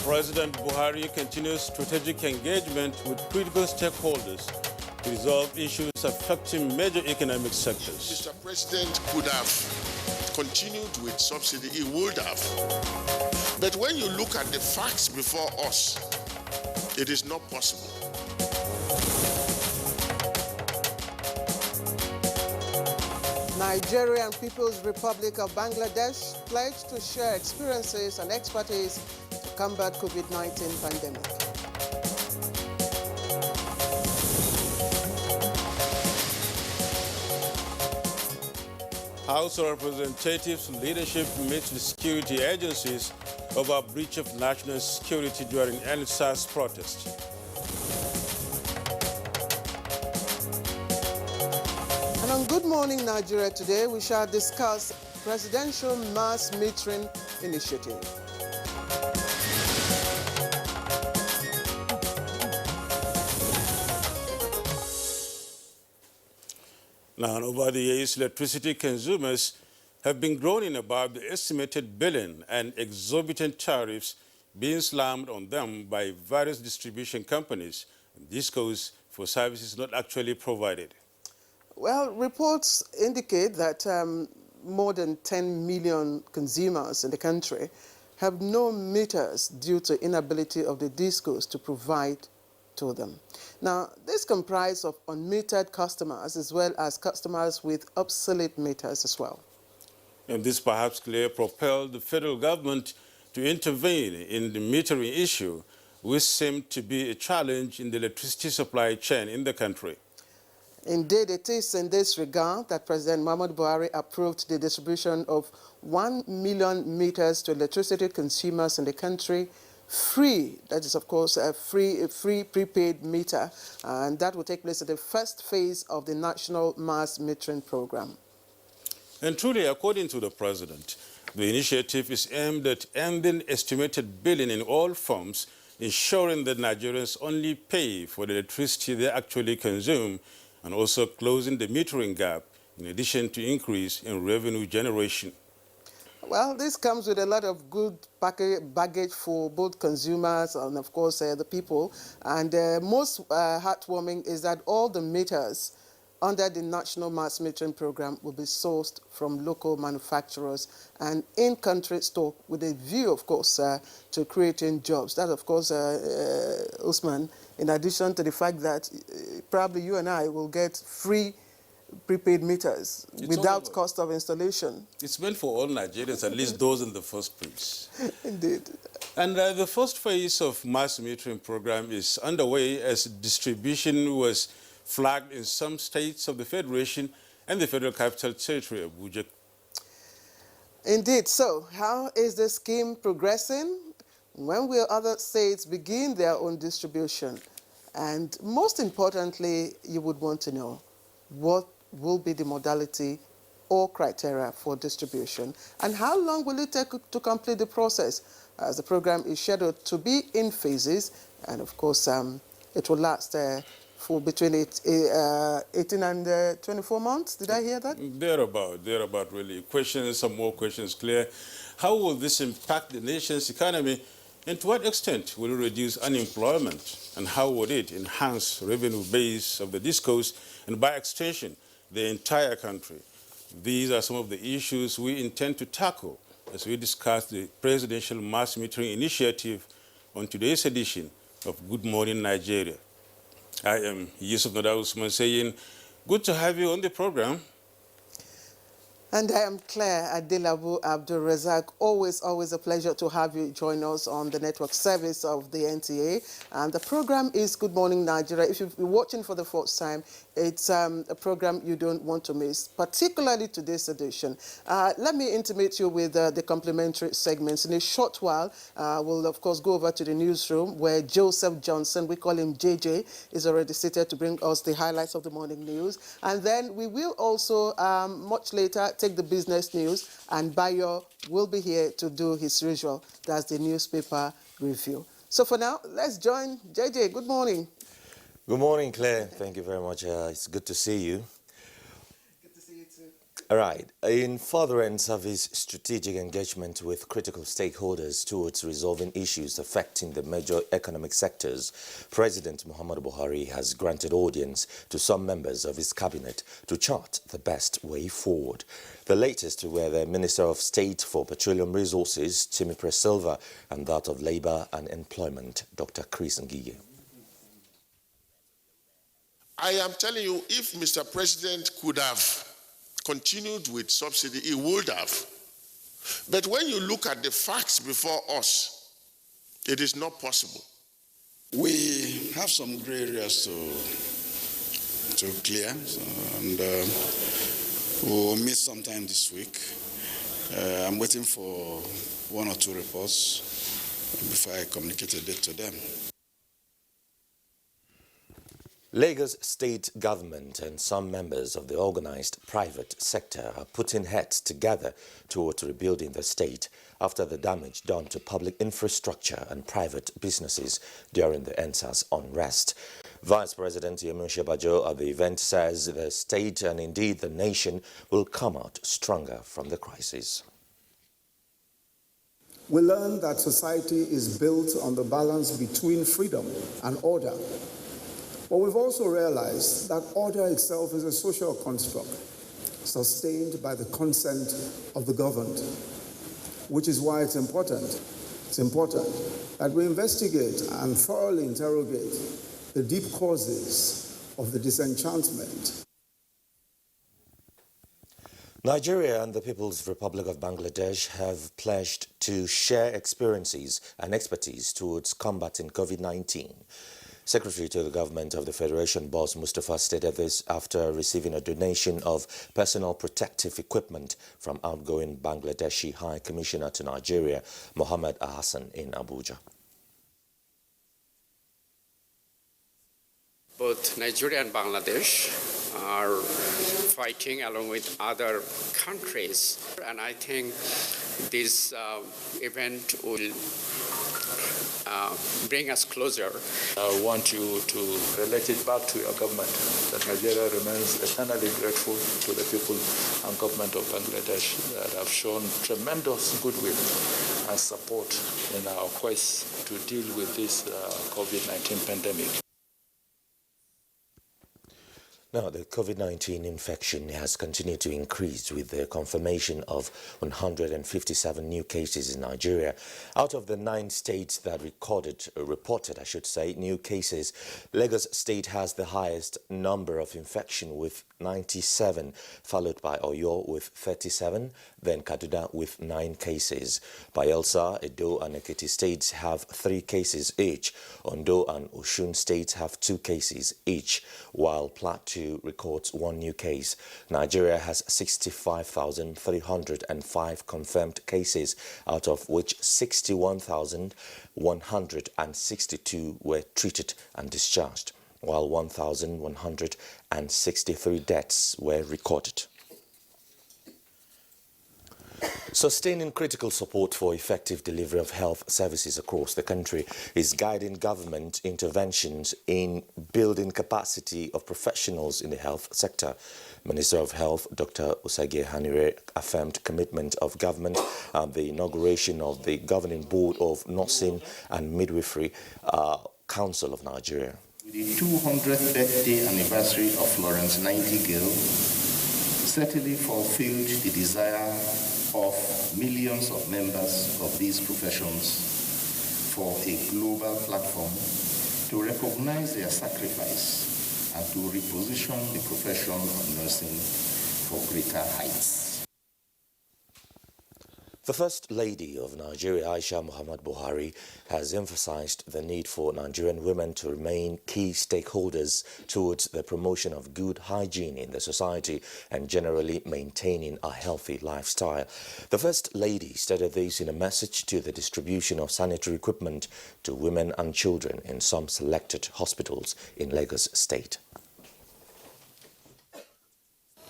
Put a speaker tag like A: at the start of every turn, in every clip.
A: President Buhari continues strategic engagement with critical stakeholders to resolve issues affecting major economic sectors.
B: Mr. President could have continued with subsidy, he would have. But when you look at the facts before us, it is not possible.
C: Nigerian People's Republic of Bangladesh pledged to share experiences and expertise to combat COVID-19 pandemic.
A: House of Representatives leadership meets with security agencies over breach of national security during NSAS protest.
C: And on Good Morning Nigeria today, we shall discuss Presidential Mass Metering Initiative.
A: Now, over the years, electricity consumers have been groaning about the estimated billing and exorbitant tariffs being slammed on them by various distribution companies. This goes for services not actually provided.
C: Well, reports indicate that more than 10 million consumers in the country have no meters due to inability of the discos to provide to them. Now, this comprises of unmetered customers as well as customers with obsolete meters as well.
A: And this perhaps clearly propelled the federal government to intervene in the metering issue, which seemed to be a challenge in the electricity supply chain in the country.
C: Indeed, it is in this regard that President Muhammadu Buhari approved the distribution of 1 million meters to electricity consumers in the country, free. That is, of course, a free prepaid meter, and that will take place in the first phase of the National Mass Metering Program.
A: And truly, according to the President, the initiative is aimed at ending estimated billing in all forms, ensuring that Nigerians only pay for the electricity they actually consume, and also closing the metering gap, in addition to increase in revenue generation.
C: Well, this comes with a lot of good baggage for both consumers and, of course, the people. And most heartwarming is that all the meters under the National Mass Metering Program will be sourced from local manufacturers and in-country stock with a view, of course, to creating jobs. That, of course, Usman, in addition to the fact that probably you and I will get free prepaid meters without cost of installation.
A: It's meant for all Nigerians, at least those in the first place.
C: Indeed.
A: And the first phase of mass metering program is underway as distribution was flagged in some states of the Federation and the Federal Capital Territory, Abuja.
C: Indeed. So, how is the scheme progressing? When will other states begin their own distribution? And most importantly, you would want to know what will be the modality or criteria for distribution, and how long will it take to complete the process, as the program is scheduled to be in phases, and of course it will last for between 18 and 24 months. Did I hear that?
A: Thereabout really. Questions, some more questions clear. How will this impact the nation's economy, and to what extent will it reduce unemployment, and how would it enhance revenue base of the discos and by extension the entire country? These are some of the issues we intend to tackle as we discuss the Presidential Mass Metering Initiative on today's edition of Good Morning Nigeria. I am Yusuf Nada Usman saying, good to have you on the program.
C: And I am Claire Adilabu Abdul Razak. Always a pleasure to have you join us on the network service of the NTA. And the program is Good Morning Nigeria. If you've been watching for the first time, it's a program you don't want to miss, particularly today's edition. Let me intimate you with the complimentary segments. In a short while, we'll, of course, go over to the newsroom where Joseph Johnson, we call him JJ, is already seated to bring us the highlights of the morning news. And then we will also, much later, take the business news, and Bayo will be here to do his usual, that's the newspaper review. So for now, let's join JJ. Good morning.
D: Good morning, Claire. Thank you very much. It's good to see you.
C: Good to see you too.
D: All right. In furtherance of his strategic engagement with critical stakeholders towards resolving issues affecting the major economic sectors, President Muhammadu Buhari has granted audience to some members of his cabinet to chart the best way forward. The latest were the Minister of State for Petroleum Resources, Timipre Silva, and that of Labour and Employment, Dr. Chris Ngige.
B: I am telling you, if Mr. President could have continued with subsidy, he would have. But when you look at the facts before us, it is not possible.
E: We have some gray areas to clear, and we'll meet sometime this week. I'm waiting for 1 or 2 reports before I communicate a date to them.
D: Lagos state government and some members of the organized private sector are putting heads together towards rebuilding the state after the damage done to public infrastructure and private businesses during the NSAS unrest. Vice President Yemi Osinbajo at the event says the state and indeed the nation will come out stronger from the crisis.
F: We learned that society is built on the balance between freedom and order. But we've also realized that order itself is a social construct sustained by the consent of the governed, which is why it's important that we investigate and thoroughly interrogate the deep causes of the disenchantment.
D: Nigeria and the People's Republic of Bangladesh have pledged to share experiences and expertise towards combating COVID-19. Secretary to the Government of the Federation, Boss Mustafa, stated this after receiving a donation of personal protective equipment from outgoing Bangladeshi High Commissioner to Nigeria, Mohammed Hassan, in Abuja.
G: Both Nigeria and Bangladesh are fighting along with other countries, and I think this event will bring us closer.
H: I want you to relate it back to your government, that Nigeria remains eternally grateful to the people and government of Bangladesh that have shown tremendous goodwill and support in our quest to deal with this COVID-19 pandemic.
D: Now, the COVID-19 infection has continued to increase with the confirmation of 157 new cases in Nigeria. Out of the 9 states that reported new cases, Lagos State has the highest number of infection with 97, followed by Oyo with 37, then Kaduna with 9 cases. Bayelsa, Edo and Ekiti states have 3 cases each. Ondo and Osun states have 2 cases each, while Plateau records 1 new case. Nigeria has 65,305 confirmed cases, out of which 61,162 were treated and discharged, while 1,163 deaths were recorded. Sustaining critical support for effective delivery of health services across the country is guiding government interventions in building capacity of professionals in the health sector. Minister of Health Dr. Usage Hanire affirmed commitment of government at the inauguration of the Governing Board of Nursing and Midwifery Council of Nigeria.
I: The 200th birthday anniversary of Florence Nightingale certainly fulfilled the desire of millions of members of these professions for a global platform to recognize their sacrifice and to reposition the profession of nursing for greater heights.
D: The First Lady of Nigeria, Aisha Muhammad Buhari, has emphasized the need for Nigerian women to remain key stakeholders towards the promotion of good hygiene in the society and generally maintaining a healthy lifestyle. The First Lady stated this in a message to the distribution of sanitary equipment to women and children in some selected hospitals in Lagos State.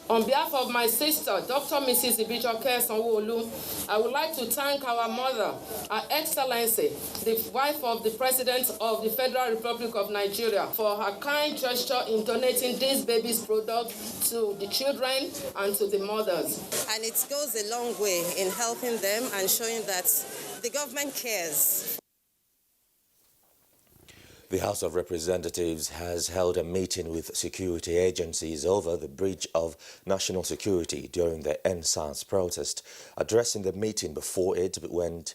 J: On behalf of my sister, Dr. Mrs. Ibijoke Sanwo-Olu, I would like to thank our mother, Her Excellency, the wife of the President of the Federal Republic of Nigeria, for her kind gesture in donating these babies' products to the children and to the mothers.
K: And it goes a long way in helping them and showing that the government cares.
D: The House of Representatives has held a meeting with security agencies over the breach of national security during the NSAS protest. Addressing the meeting before it went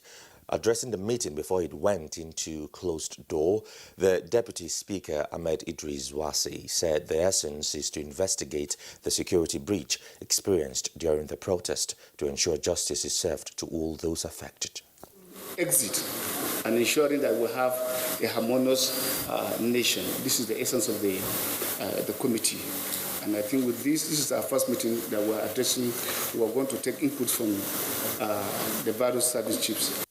D: into closed door, the Deputy Speaker Ahmed Idris Wasi said the essence is to investigate the security breach experienced during the protest to ensure justice is served to all those affected.
L: Exit and ensuring that we have a harmonious nation. This is the essence of the committee. And I think with this is our first meeting that we're addressing. We're going to take input from the various service chiefs.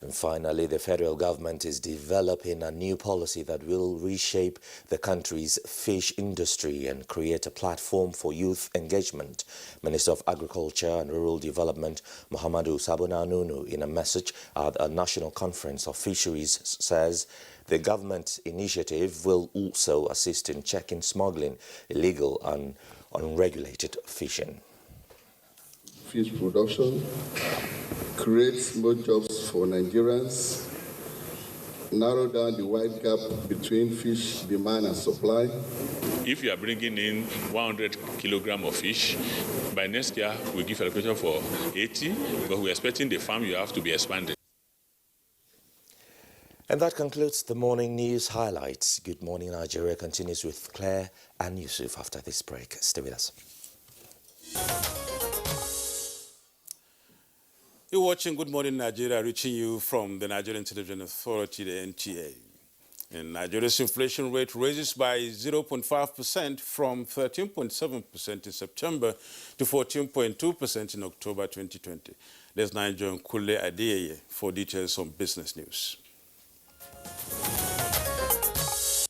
D: And finally, the federal government is developing a new policy that will reshape the country's fish industry and create a platform for youth engagement. Minister of Agriculture and Rural Development, Muhammadu Sabona Nunu, in a message at a national conference of fisheries, says the government initiative will also assist in checking smuggling, illegal and unregulated fishing.
M: Fish production creates more jobs for Nigerians, narrow down the wide gap between fish demand and supply.
N: If you are bringing in 100 kilograms of fish, by next year we give allocation for 80, but we're expecting the farm you have to be expanded.
D: And that concludes the morning news highlights. Good Morning Nigeria continues with Claire and Yusuf after this break. Stay with us.
A: You're watching Good Morning Nigeria, reaching you from the Nigerian Television Authority, the NTA. And Nigeria's inflation rate raises by 0.5% from 13.7% in September to 14.2% in October 2020. Let's now join Kule Adeyeye for details on business news.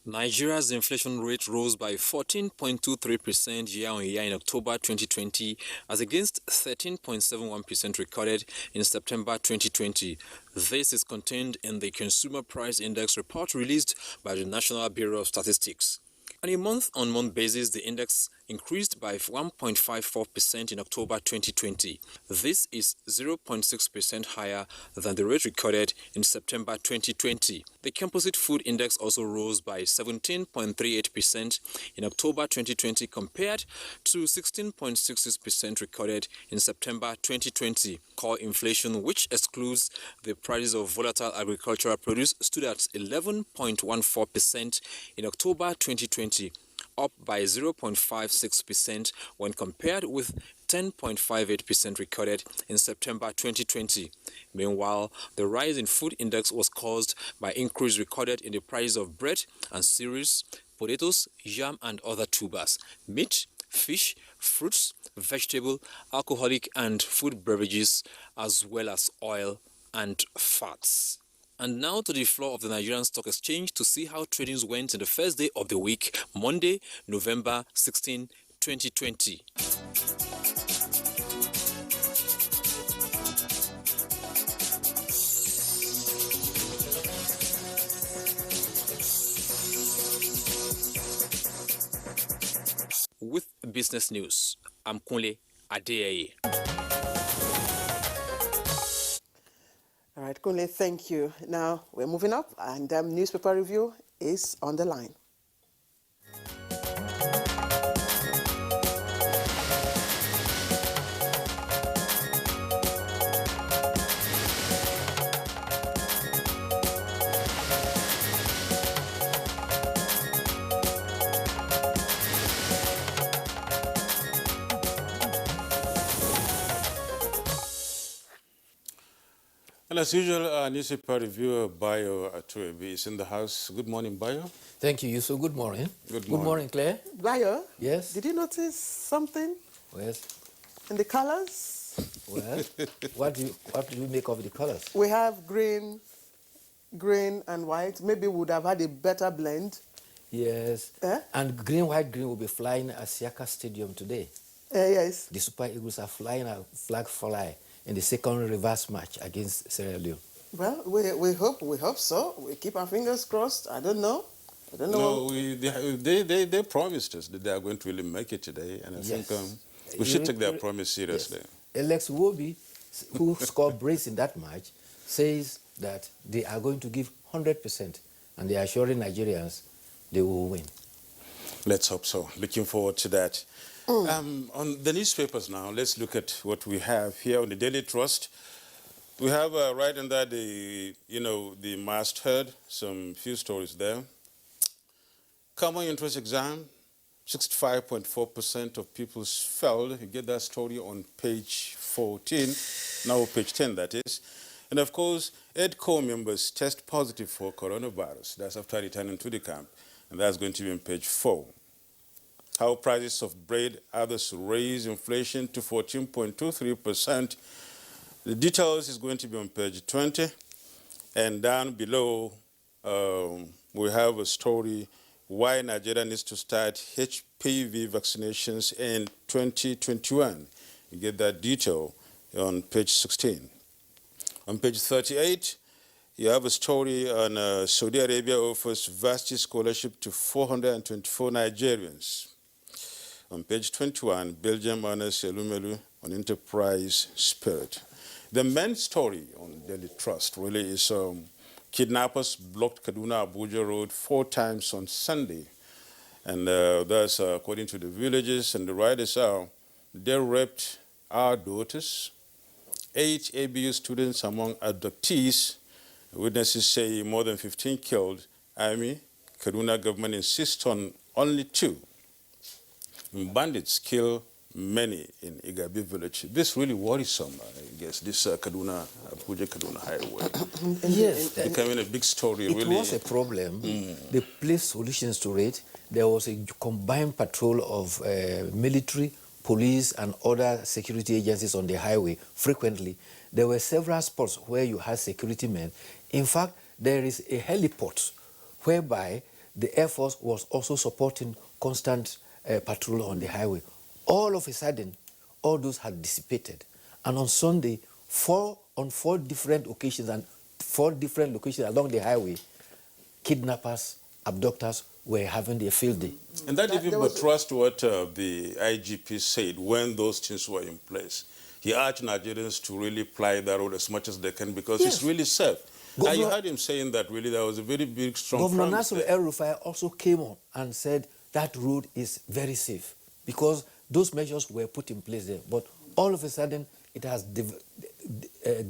O: Nigeria's inflation rate rose by 14.23% year-on-year in October 2020 as against 13.71% recorded in September 2020. This is contained in the Consumer Price Index report released by the National Bureau of Statistics. On a month-on-month basis, the index increased by 1.54% in October 2020. This is 0.6% higher than the rate recorded in September 2020. The Composite Food Index also rose by 17.38% in October 2020 compared to 16.66% recorded in September 2020. Core inflation, which excludes the prices of volatile agricultural produce, stood at 11.14% in October 2020, up by 0.56% when compared with 10.58% recorded in September 2020. Meanwhile, the rise in food index was caused by increase recorded in the price of bread and cereals, potatoes, yam and other tubers, meat, fish, fruits, vegetable, alcoholic and food beverages, as well as oil and fats. And now to the floor of the Nigerian Stock Exchange to see how tradings went in the first day of the week, Monday, November 16, 2020. With business news, I'm Kunle Adeyeye.
C: All right, Kunle, thank you. Now we're moving up, and newspaper review is on the line.
A: And as usual, our newspaper reviewer, Bayo Atuebi, is in the house. Good morning, Bayo.
P: Thank you, Yusuf. Good morning.
A: Good morning.
P: Good morning, Claire.
C: Bayo?
P: Yes?
C: Did you notice something?
P: Yes.
C: In the colors?
P: Well, what do you make of the colors?
C: We have green and white. Maybe we would have had a better blend
P: Yes. And green, white, green will be flying at Siaka Stadium today.
C: Yes.
P: The Super Eagles are flying a flag fly in the second reverse match against Sierra Leone.
C: Well, we hope so. We keep our fingers crossed. I don't know.
A: No, they promised us that they are going to really make it today, and I think we should take their promise seriously.
P: Yes. Alex Wobi, who scored brace in that match, says that they are going to give 100%, and they are assuring Nigerians they will win.
A: Let's hope so. Looking forward to that. On the newspapers now, let's look at what we have here on the Daily Trust. We have right under the masthead, some few stories there. Common entrance exam, 65.4% of pupils failed. You get that story on page 14, now page 10 that is. And of course, EDCO members test positive for coronavirus. That's after returning to the camp, and that's going to be on page 4. How prices of bread, others raise inflation to 14.23%. The details is going to be on page 20. And down below, we have a story why Nigeria needs to start HPV vaccinations in 2021. You get that detail on page 16. On page 38, you have a story on Saudi Arabia offers varsity scholarship to 424 Nigerians. On page 21, Belgium honors Elumelu on enterprise spirit. The main story on Daily Trust really is kidnappers blocked Kaduna Abuja Road 4 times on Sunday. And that's according to the villages and the writers are, they raped our daughters, 8 ABU students among abductees. Witnesses say more than 15 killed. Army, Kaduna government insists on only 2. Bandits kill many in Igabi village. This really worrisome, I guess, this Abuja-Kaduna highway.
P: Yes.
A: Becoming a big story,
P: it
A: really.
P: It was a problem. They placed solutions to it. There was a combined patrol of military, police, and other security agencies on the highway frequently. There were several spots where you had security men. In fact, there is a heliport whereby the Air Force was also supporting constant patrol on the highway. All of a sudden, all those had dissipated. And on Sunday, on four different occasions and 4 different locations along the highway, kidnappers, abductors were having their field day.
A: And that even buttressed what the IGP said when those things were in place. He urged Nigerians to really ply the road as much as they can because it's really safe. Now you heard him saying that really there was a very big, strong
P: Governor Nasir El-Rufai also came on and said that road is very safe because those measures were put in place there. But all of a sudden, it has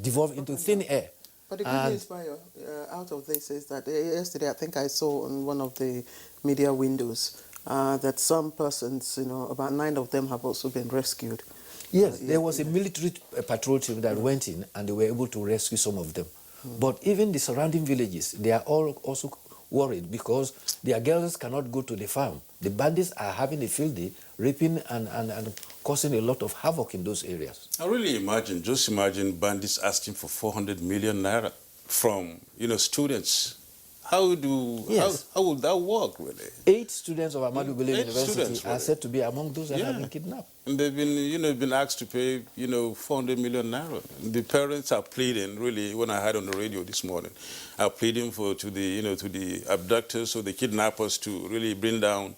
P: devolved into thin air.
C: But the good news, Bayo, out of this is that yesterday I think I saw on one of the media windows that some persons, about 9 of them have also been rescued.
P: Yes, there was a military patrol team that went in and they were able to rescue some of them. But even the surrounding villages, they are all also worried because their girls cannot go to the farm. The bandits are having a field day, raping and causing a lot of havoc in those areas.
A: I really just imagine bandits asking for 400 million naira from, students. How would that work, really?
P: 8 students of Ahmadu Bello University are said to be among those that have been kidnapped.
A: And they've been, been asked to pay, 400 million naira. The parents are pleading, really, when I heard on the radio this morning, are pleading to the abductors or the kidnappers to really bring down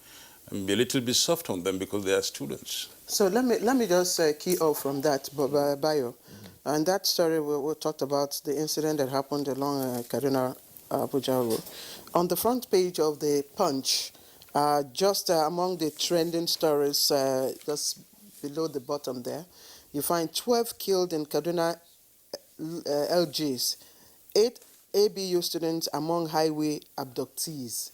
A: and be a little bit soft on them because they are students.
C: So let me just key off from that, Bayo. And that story we talked about the incident that happened along Kaduna Abuja Road. On the front page of the Punch, just among the trending stories, just below the bottom there, you find 12 killed in Kaduna LGs, 8 ABU students among highway abductees.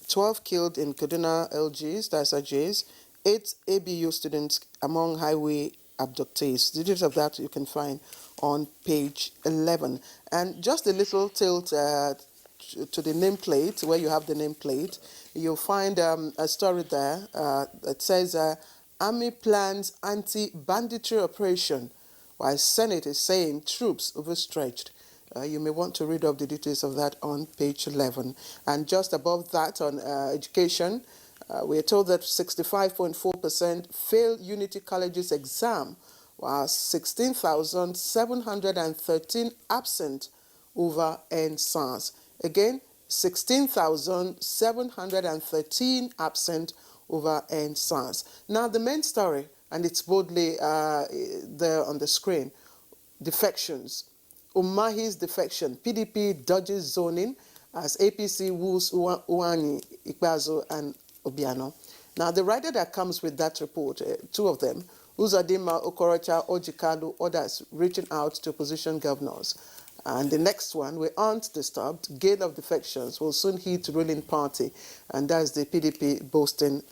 C: 12 killed in Kaduna LGs, that's AJs, 8 ABU students among highway abductees. Details of that you can find on page 11. And just a little tilt to the nameplate, where you have the nameplate, you'll find a story there that says, Army plans anti-banditry operation, while Senate is saying troops overstretched. You may want to read up the details of that on page 11. And just above that on education, we are told that 65.4% failed Unity College's exam, while 16,713 absent over NSAS. Again, 16,713 absent over NSAS. Now, the main story, and it's boldly there on the screen, defections. Umahi's defection. PDP dodges zoning as APC woos Uwani, Ikbazo, and Obiano. Now, the rider that comes with that report, two of them, Uzodinma Okorocha Ojikalu, others reaching out to opposition governors. And the next one, we aren't disturbed. Gale of defections will soon hit ruling party, and that's the PDP boasting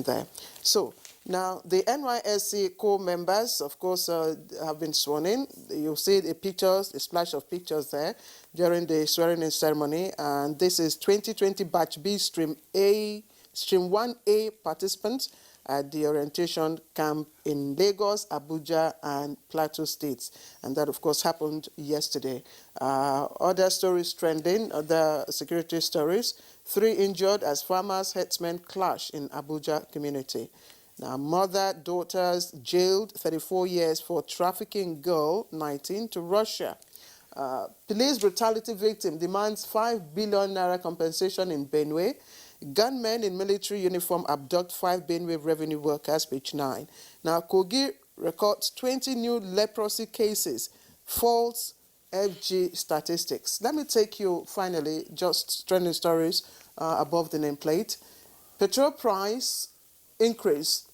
C: there. So now the NYSC core members, of course, have been sworn in. You'll see the pictures, a splash of pictures there during the swearing-in ceremony. And this is 2020 Batch B Stream 1A participants at the orientation camp in Lagos, Abuja, and Plateau states. And that, of course, happened yesterday. Other stories trending, other security stories. 3 injured as farmers' herdsmen clash in Abuja community. Now, mother, daughters jailed 34 years for trafficking girl 19 to Russia. Police brutality victim demands 5 billion naira compensation in Benue. Gunmen in military uniform abduct 5 Benue revenue workers, page 9. Now, Kogi records 20 new leprosy cases, false FG statistics. Let me take you, finally, just trending stories above the nameplate. Petrol price increase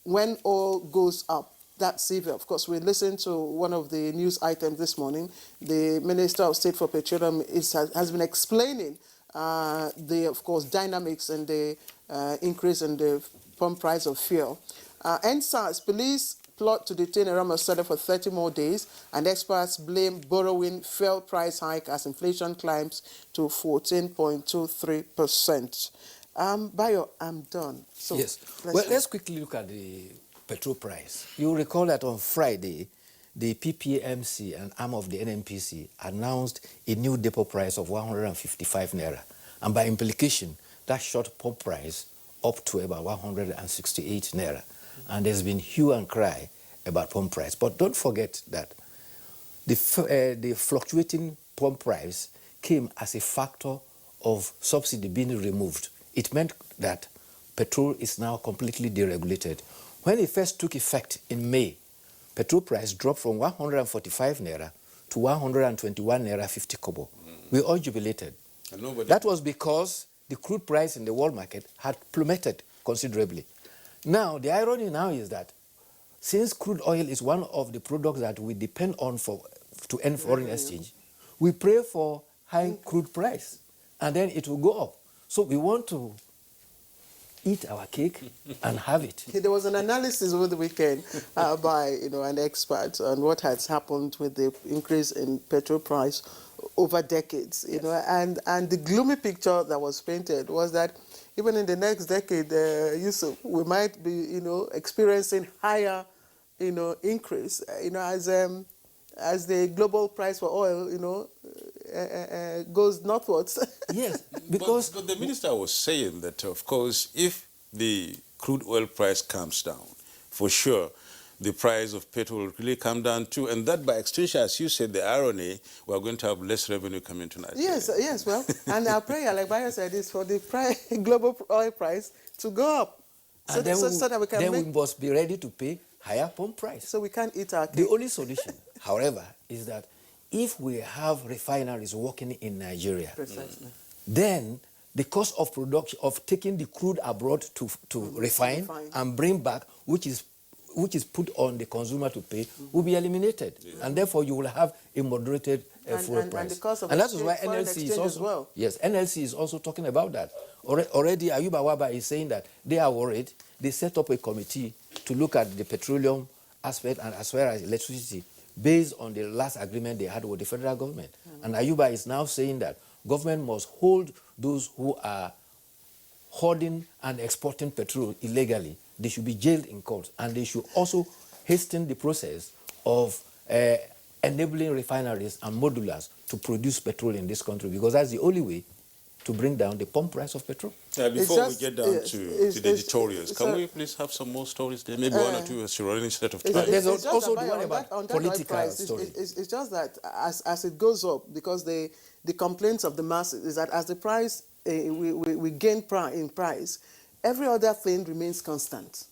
C: when oil goes up. That's severe. Of course, we listened to one of the news items this morning. The Minister of State for Petroleum has been explaining of course, dynamics and the increase in the pump price of fuel. NSAS police plot to detain Irama Sada for 30 more days, and experts blame borrowing fuel price hike as inflation climbs to 14.23%. Bayo, I'm done. So,
P: yes. Let's quickly look at the petrol price. You recall that on Friday, the PPMC, an arm of the NNPC, announced a new depot price of 155 naira. And by implication, that shot pump price up to about 168 naira. And there's been hue and cry about pump price. But don't forget that the fluctuating pump price came as a factor of subsidy being removed. It meant that petrol is now completely deregulated. When it first took effect in May, petrol price dropped from 145 naira to 121 naira 50 kobo. We all jubilated. That was because the crude price in the world market had plummeted considerably. Now, the irony now is that since crude oil is one of the products that we depend on to earn foreign exchange, we pray for high crude price, and then it will go up. So we want to eat our cake and have it.
C: There was an analysis over the weekend by an expert on what has happened with the increase in petrol price over decades. And the gloomy picture that was painted was that even in the next decade, Yusuf, we might be experiencing higher increase as the global price for oil goes northwards.
P: Yes, because
A: but the minister was saying that, of course, if the crude oil price comes down, for sure, the price of petrol will really come down too, and that by extension, as you said, the irony, we're going to have less revenue coming to Nigeria.
C: Yes, well, and our prayer, like Bayo said, is for the global oil price to go up.
P: And then we must be ready to pay higher pump price.
C: So we can't eat our cake.
P: The only solution, however, is that if we have refineries working in Nigeria, then the cost of production, of taking the crude abroad to refine and bring back, which is put on the consumer to pay, will be eliminated. Yeah. And therefore, you will have a moderated fuel price.
C: And the cost of
P: and that is why NLC is also, yes, NLC is also talking about that. Already, Ayuba Waba is saying that they are worried. They set up a committee to look at the petroleum aspect and as well as electricity based on the last agreement they had with the federal government. And Ayuba is now saying that government must hold those who are hoarding and exporting petrol illegally. They should be jailed in court, and they should also hasten the process of enabling refineries and modulars to produce petrol in this country, because that's the only way to bring down the pump price of petrol.
A: Before we get down to the editorials, can we please have some more stories there? Maybe one or two as you're running set of time.
P: There's also the one about political story.
C: It's just that as it goes up, because the complaints of the masses is that as the price, we gain in price, every other thing remains constant.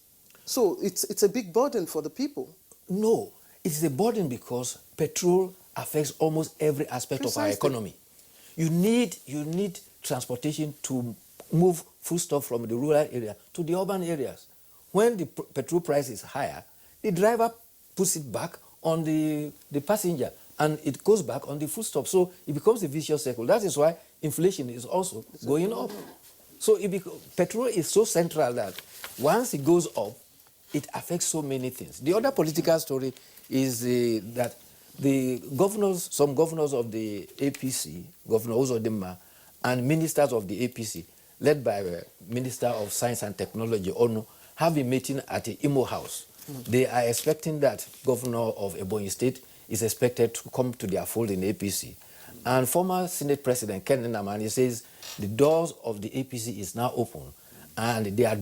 C: So it's a big burden for the people.
P: No, it's a burden because petrol affects almost every aspect of our economy. You need transportation to move foodstuff from the rural area to the urban areas. When the petrol price is higher, the driver puts it back on the passenger, and it goes back on the foodstuff. So it becomes a vicious circle. That is why inflation is also going up. So petrol is so central that once it goes up, it affects so many things. The other political story is that some governors of the APC, Governor Uzodimma, and ministers of the APC, led by the Minister of Science and Technology, Onu, have been meeting at the Imo House. They are expecting that Governor of Ebonyi State is expected to come to their fold in APC. And former Senate President Ken Nnamani says the doors of the APC is now open, and they are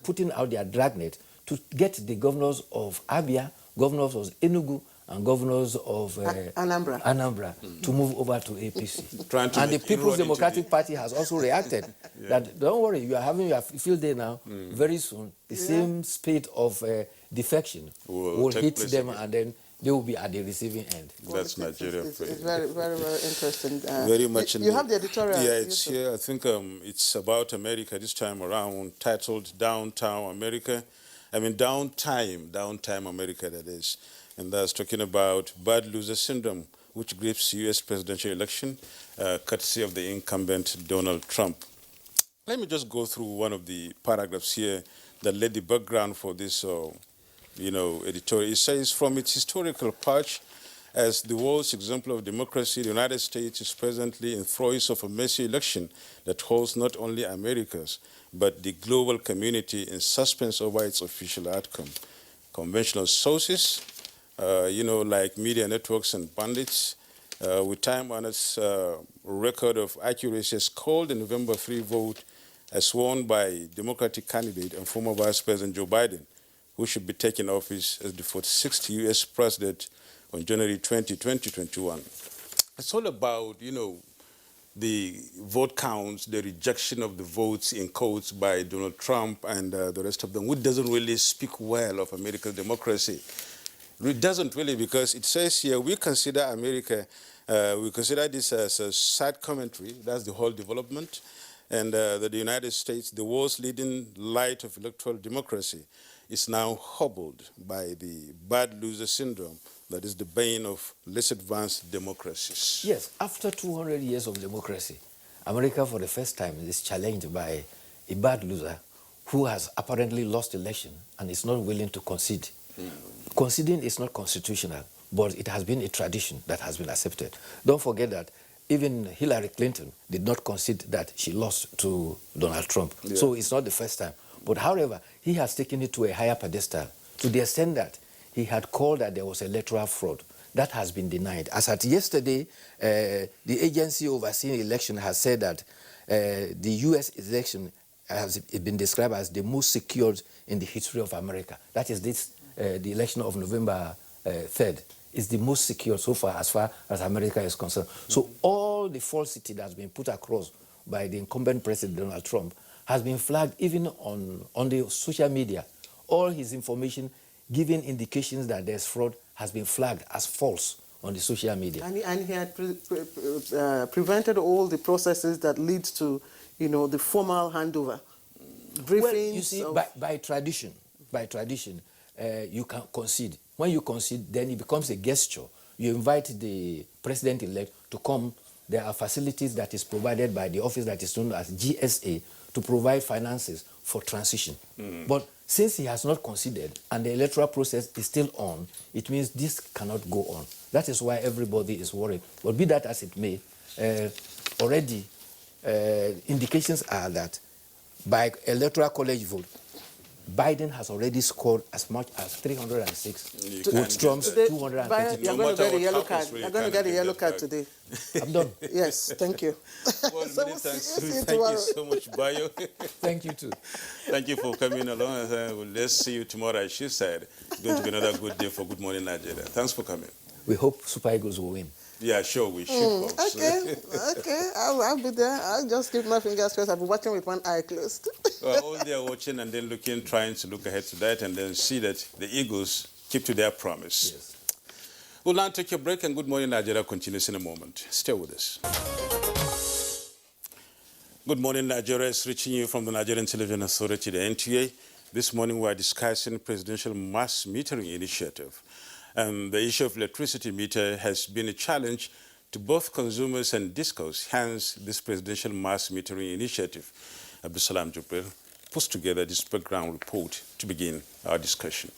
P: putting out their dragnet to get the governors of Abia, governors of Enugu, and governors of Anambra to move over to APC. And the People's Democratic Party has also reacted that, don't worry, you are having your field day now. Very soon, the same spate of defection will hit them, and then they will be at the receiving end.
A: That's Nigeria.
C: It's very, very, very interesting.
A: Very much.
C: You have the editorial.
A: Yeah, it's here. I think it's about America this time around, titled Downtown America. I mean, downtime America, that is. And that's talking about bad loser syndrome, which grips U.S. presidential election, courtesy of the incumbent Donald Trump. Let me just go through one of the paragraphs here that laid the background for this, editorial. It says, from its historical perch as the world's example of democracy, the United States is presently in throes of a messy election that holds not only America's, but the global community in suspense over its official outcome. Conventional sources, like media networks and pundits, with time-honored record of accuracy, has called the November 3 vote as won by Democratic candidate and former Vice President Joe Biden, who should be taking office as the 46th U.S. president on January 20, 2021. It's all about, the vote counts, the rejection of the votes in quotes by Donald Trump and the rest of them, which doesn't really speak well of American democracy. It doesn't really, because it says here, we consider America, we consider this as a sad commentary, that's the whole development, and that the United States, the world's leading light of electoral democracy, is now hobbled by the bad loser syndrome that is the bane of less advanced democracies.
P: Yes, after 200 years of democracy, America for the first time is challenged by a bad loser who has apparently lost election and is not willing to concede. Conceding is not constitutional, but it has been a tradition that has been accepted. Don't forget that even Hillary Clinton did not concede that she lost to Donald Trump. Yeah. So it's not the first time. But however, he has taken it to a higher pedestal to the extent that he had called that there was electoral fraud. That has been denied. As at yesterday, the agency overseeing election has said that the U.S. election has been described as the most secured in the history of America. That is the election of November 3rd is the most secure so far as America is concerned. So all the falsity that's been put across by the incumbent president, Donald Trump, has been flagged even on the social media. All his information giving indications that there's fraud has been flagged as false on the social media.
C: And he had prevented all the processes that lead to, the formal handover. Briefings.
P: Well, you see, by tradition, you can concede. When you concede, then it becomes a gesture. You invite the president-elect to come. There are facilities that is provided by the office that is known as GSA to provide finances for transition. But since he has not conceded and the electoral process is still on, it means this cannot go on. That is why everybody is worried. But be that as it may, already indications are that by electoral college vote, Biden has already scored as much as 306. With Trump's
C: Today,
P: 230.
C: you're going to get a yellow card. You're going to get a yellow card today.
P: I'm done.
C: Yes, thank you.
A: Well,
C: So
A: many
C: we'll
A: thanks.
C: see you
A: Thank
C: tomorrow.
A: you so much, Bayo.
P: Thank you, too.
A: Thank you for coming along. Well, let's see you tomorrow, as she said. It's going to be another good day for Good Morning Nigeria. Thanks for coming.
P: We hope Super Eagles will win.
A: Yeah, sure, we should, folks.
C: Okay. I'll be there. I'll just keep my fingers crossed. I'll be watching with one eye closed.
A: Well, all they are watching and then looking, trying to look ahead to that and then see that the Eagles keep to their promise.
P: Yes.
A: We'll now take a break and Good Morning Nigeria continues in a moment. Stay with us. Good Morning Nigeria is reaching you from the Nigerian Television Authority, the NTA. This morning we are discussing presidential mass metering initiative. The issue of electricity meter has been a challenge to both consumers and discos, hence this presidential mass metering initiative. Abdusalam Jubril puts together this background report to begin our discussion.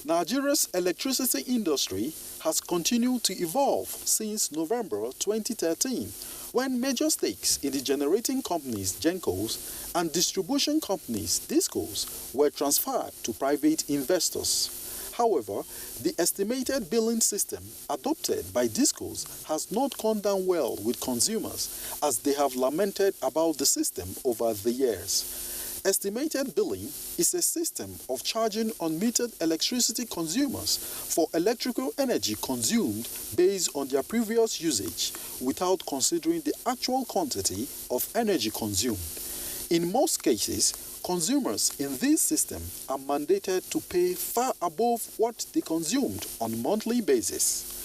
Q: Nigeria's electricity industry has continued to evolve since November 2013, when major stakes in the generating companies GENCOs and distribution companies DISCOs were transferred to private investors. However, the estimated billing system adopted by DISCOs has not gone down well with consumers, as they have lamented about the system over the years. Estimated billing is a system of charging unmetered electricity consumers for electrical energy consumed based on their previous usage, without considering the actual quantity of energy consumed. In most cases, consumers in this system are mandated to pay far above what they consumed on a monthly basis.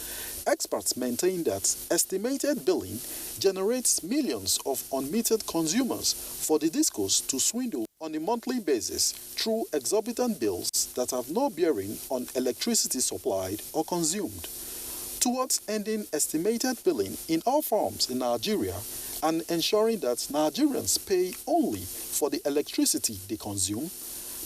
Q: Experts maintain that estimated billing generates millions of unmetered consumers for the DISCOs to swindle on a monthly basis through exorbitant bills that have no bearing on electricity supplied or consumed. Towards ending estimated billing in all forms in Nigeria and ensuring that Nigerians pay only for the electricity they consume,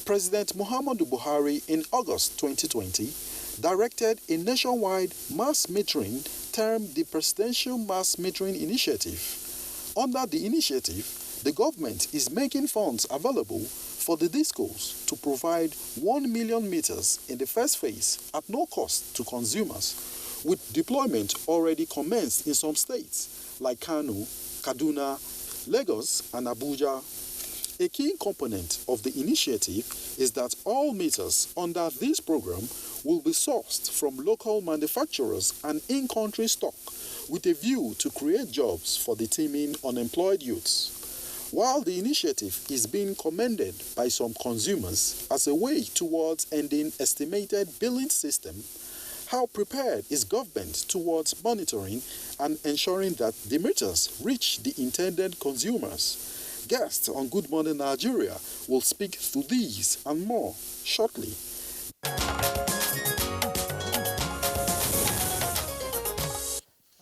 Q: President Muhammadu Buhari in August 2020 directed a nationwide mass metering termed the Presidential Mass Metering Initiative. Under the initiative, the government is making funds available for the DISCOs to provide 1 million meters in the first phase at no cost to consumers, with deployment already commenced in some states like Kano, Kaduna, Lagos, and Abuja. A key component of the initiative is that all meters under this program will be sourced from local manufacturers and in-country stock, with a view to create jobs for the teeming unemployed youths. While the initiative is being commended by some consumers as a way towards ending estimated billing system, how prepared is government towards monitoring and ensuring that the meters reach the intended consumers? Guests on Good Morning Nigeria will speak to these and more shortly.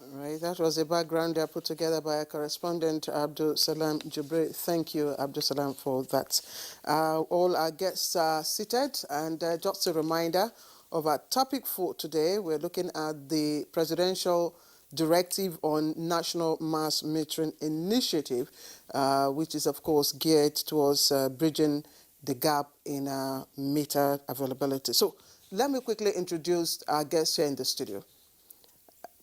C: All right, that was a background there put together by our correspondent Abdusalam Jubril. Thank you, Abdusalam, for that. All our guests are seated, and just a reminder of our topic for today. We're looking at the presidential directive on national mass metering initiative, which is of course geared towards bridging the gap in meter availability. So let me quickly introduce our guests here in the studio.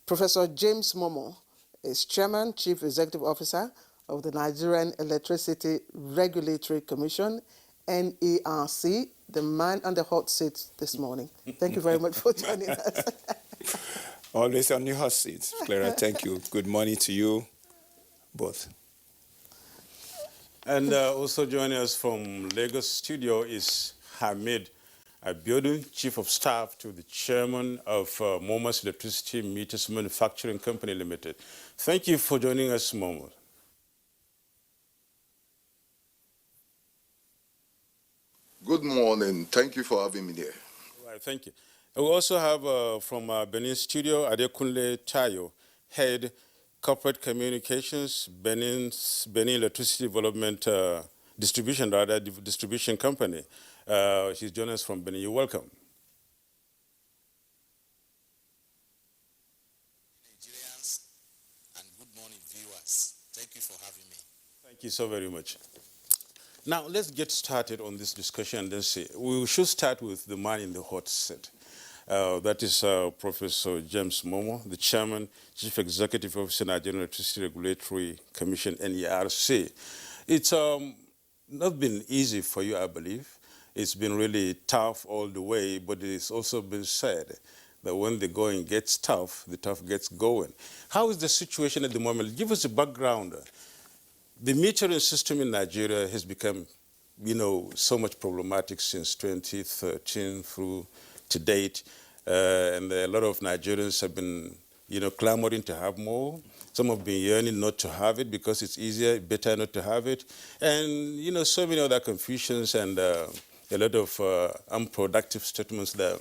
C: Professor James Momo is Chairman, Chief Executive Officer of the Nigerian Electricity Regulatory Commission, NERC, the man on the hot seat this morning. Thank you very much for joining us.
R: Always on your hot seat, Clara. Thank you. Good morning to you both.
A: And also joining us from Lagos studio is Hamid Abiodun, Chief of Staff to the Chairman of Momo's Electricity Meters Manufacturing Company Limited. Thank you for joining us, Momo.
S: Good morning. Thank you for having me here.
A: All right, thank you. We also have from Benin studio, Adekunle Tayo, Head Corporate Communications, Benin Electricity Development Distribution Company. She's joining us from Benin. You're welcome.
T: Nigerians and good morning viewers. Thank you for having
A: you so very much. Now, let's get started on this discussion and then see. We should start with the man in the hot seat. That is Professor James Momo, the Chairman, Chief Executive Officer, Nigerian Electricity Regulatory Commission, NERC. It's not been easy for you, I believe. It's been really tough all the way, but it's also been said that when the going gets tough, the tough gets going. How is the situation at the moment? Give us a background. The metering system in Nigeria has become, so much problematic since 2013 through to date. And a lot of Nigerians have been, clamoring to have more. Some have been yearning not to have it because it's easier, better not to have it. And, so many other confusions and a lot of unproductive statements there.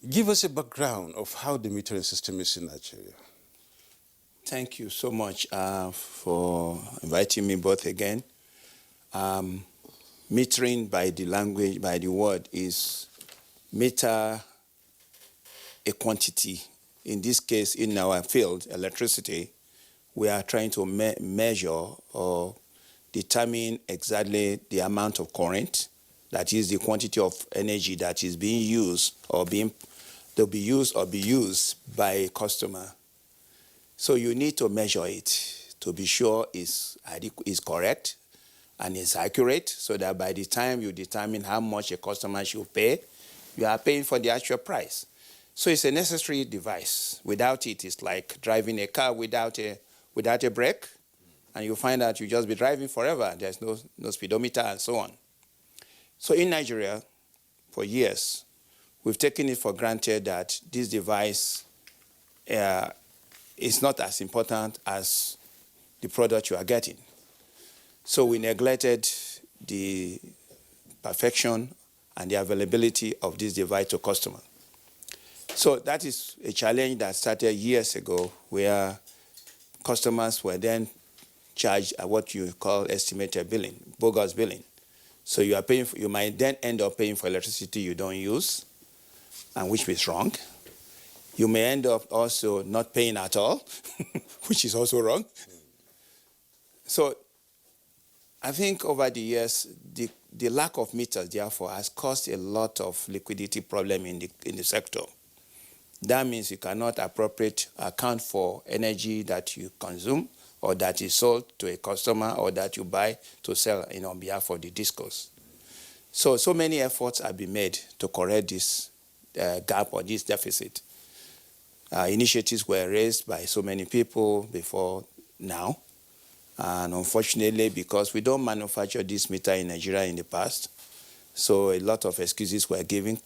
A: Give us a background of how the metering system is in Nigeria.
R: Thank you so much for inviting me both again. Metering by the language, by the word, is meter a quantity. In this case, in our field, electricity, we are trying to measure or determine exactly the amount of current, that is the quantity of energy that is being used or be used by a customer. So you need to measure it to be sure it's correct and it's accurate, so that by the time you determine how much a customer should pay, you are paying for the actual price. So it's a necessary device. Without it, it's like driving a car without a brake, and you find out you just be driving forever. There's no speedometer and so on. So in Nigeria, for years, we've taken it for granted that this device is not as important as the product you are getting. So we neglected the perfection and the availability of this device to customer. So that is a challenge that started years ago, where customers were then charged at what you call estimated billing, bogus billing. So you are paying you might then end up paying for electricity you don't use, and which is wrong. You may end up also not paying at all, which is also wrong. So I think over the years, the lack of meters, therefore, has caused a lot of liquidity problem in the sector. That means you cannot appropriate account for energy that you consume or that is sold to a customer or that you buy to sell on behalf of the discos. So many efforts have been made to correct this gap or this deficit. Initiatives were raised by so many people before now. And unfortunately, because we don't manufacture this meter in Nigeria in the past, so a lot of excuses were given.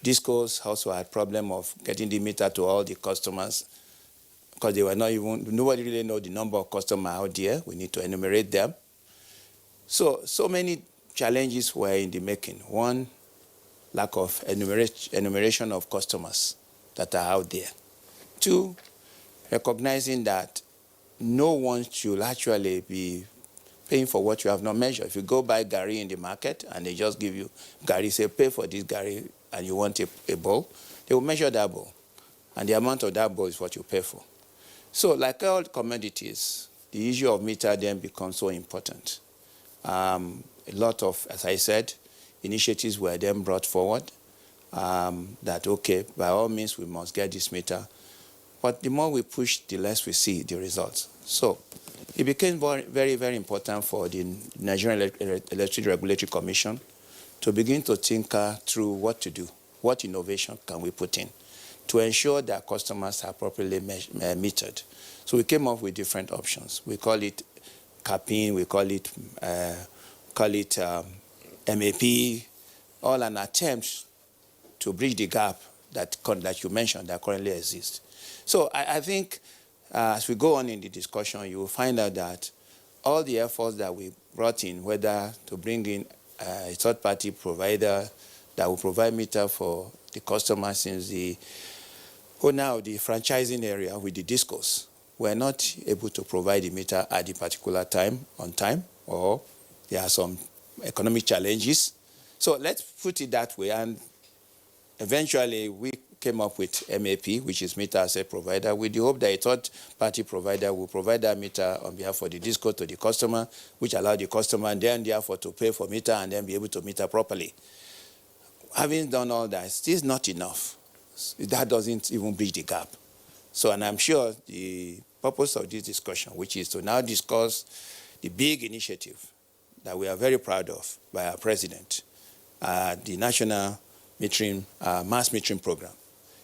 R: Discos also had problem of getting the meter to all the customers because they were nobody really know the number of customers out there. We need to enumerate them. So many challenges were in the making. One, lack of enumeration of customers that are out there. Two, recognizing that no one should actually be paying for what you have not measured. If you go buy Gary in the market and they just give you Gary, say pay for this Gary and you want a bowl, they will measure that bowl. And the amount of that bowl is what you pay for. So like all commodities, the issue of meter then becomes so important. A lot of, as I said, initiatives were then brought forward that, okay, by all means, we must get this meter. But the more we push, the less we see the results. So it became very, very important for the Nigerian Electricity Regulatory Commission to begin to think through what to do, what innovation can we put in to ensure that customers are properly metered. So we came up with different options. We call it capping, we call it MAP, all an attempt to bridge the gap that you mentioned that currently exists. So I think as we go on in the discussion, you will find out that all the efforts that we brought in, whether to bring in a third-party provider that will provide meter for the customers since the owner of the franchising area with the discos were not able to provide the meter at the particular time, on time, or there are some economic challenges. So let's put it that way, and eventually we came up with MAP, which is meter asset provider, with the hope that a third-party provider will provide that meter on behalf of the disco to the customer, which allow the customer then therefore to pay for meter and then be able to meter properly. Having done all that, still not enough. That doesn't even bridge the gap. So, and I'm sure the purpose of this discussion, which is to now discuss the big initiative that we are very proud of by our president, the National Mass Metering Program,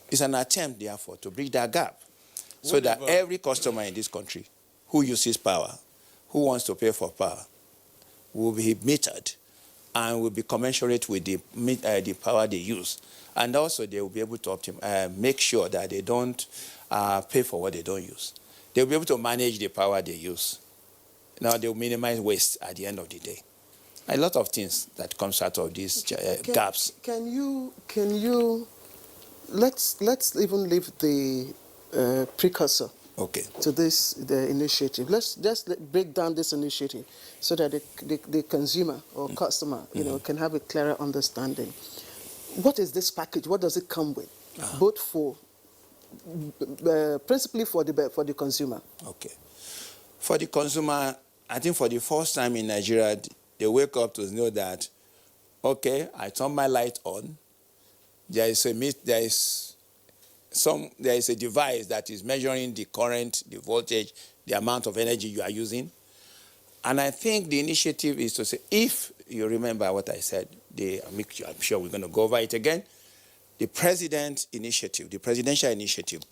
R: is an attempt, therefore, to bridge that gap so that every customer in this country who uses power, who wants to pay for power, will be metered and will be commensurate with the power they use. And also, they will be able to make sure that they don't pay for what they don't use. They'll be able to manage the power they use. Now, they'll minimize waste at the end of the day. A lot of things that comes out of these gaps.
C: Can you let's even leave the precursor to the initiative. Let's just break down this initiative so that the consumer or customer can have a clearer understanding. What is this package? What does it come with? Both for principally for the consumer.
R: Okay. For the consumer, I think for the first time in Nigeria, they wake up to know that, okay, I turn my light on. There is a device that is measuring the current, the voltage, the amount of energy you are using. And I think the initiative is to say, if you remember what I said, I'm sure we're going to go over it again. The presidential initiative,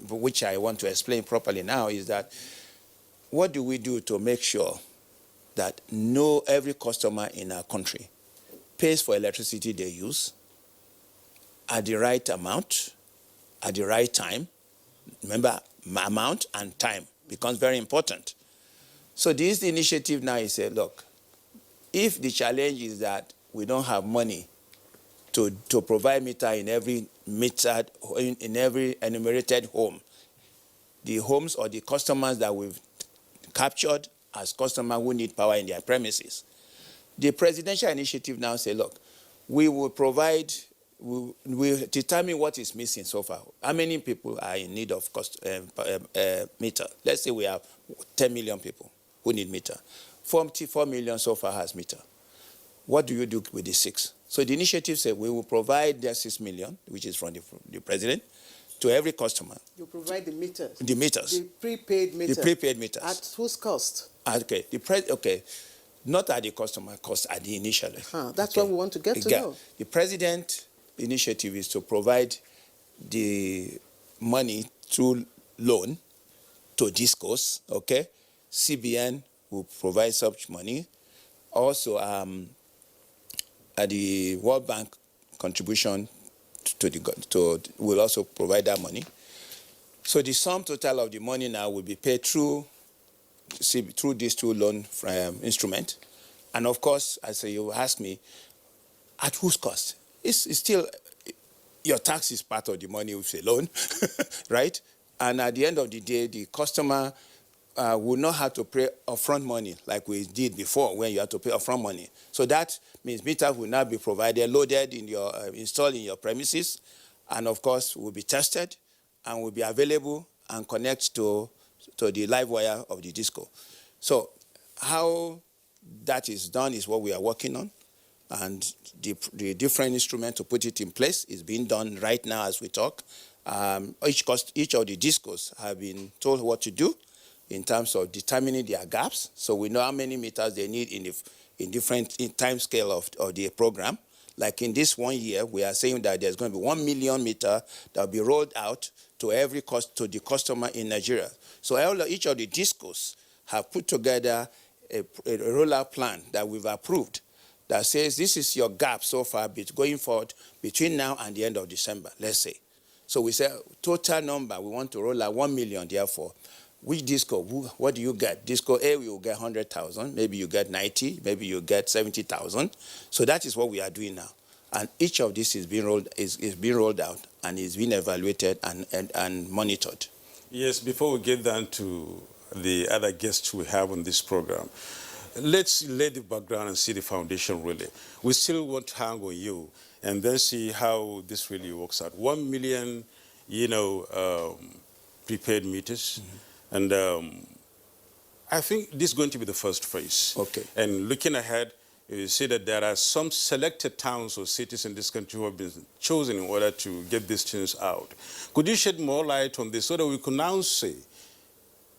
R: which I want to explain properly now, is that what do we do to make sure that every customer in our country pays for electricity they use at the right amount, at the right time? Remember, amount and time becomes very important. So this initiative now is look, if the challenge is that we don't have money to provide meter in every enumerated home, the homes or the customers that we've captured as customers who need power in their premises, the presidential initiative now say, look, we will determine what is missing so far. How many people are in need of meter? Let's say we have 10 million people who need meter. 44 million so far has meter. What do you do with the 6? So the initiative said we will provide the 6 million, which is from the president, to every customer.
C: You provide the meters.
R: The meters.
C: The prepaid meters.
R: The prepaid meters.
C: At whose cost?
R: Okay. Not at the customer cost, at the initial.
C: That's what we want to get to know.
R: The president initiative is to provide the money through loan to discos, okay? CBN will provide such money. Also, the World Bank contribution will also provide that money. So the sum total of the money now will be paid through these two loan instruments. And of course, as you ask me, at whose cost? It's still, your tax is part of the money with a loan, right? And at the end of the day, the customer will not have to pay upfront money like we did before when you had to pay upfront money. So that means meters will now be provided, loaded in your, installed in your premises, and of course will be tested and will be available and connect to the live wire of the disco. So how that is done is what we are working on, and the different instrument to put it in place is being done right now as we talk. Each of the discos have been told what to do in terms of determining their gaps, so we know how many meters they need in different time scale of the program. Like in this 1 year, we are saying that there's going to be 1 million meter that will be rolled out to the customer in Nigeria. So each of the discos have put together a rollout plan that we've approved that says this is your gap so far going forward between now and the end of December, let's say. So we say total number, we want to roll out 1 million, therefore. Which disco, what do you get? Disco A, we will get 100,000. Maybe you get 90, maybe you get 70,000. So that is what we are doing now. And each of this is being rolled out and is being evaluated and monitored.
A: Yes, before we get down to the other guests we have on this program, let's lay the background and see the foundation really. We still want to hang on you and then see how this really works out. 1 million, prepaid meters. And I think this is going to be the first phase.
R: Okay.
A: And looking ahead, you see that there are some selected towns or cities in this country who have been chosen in order to get these things out. Could you shed more light on this so that we can now say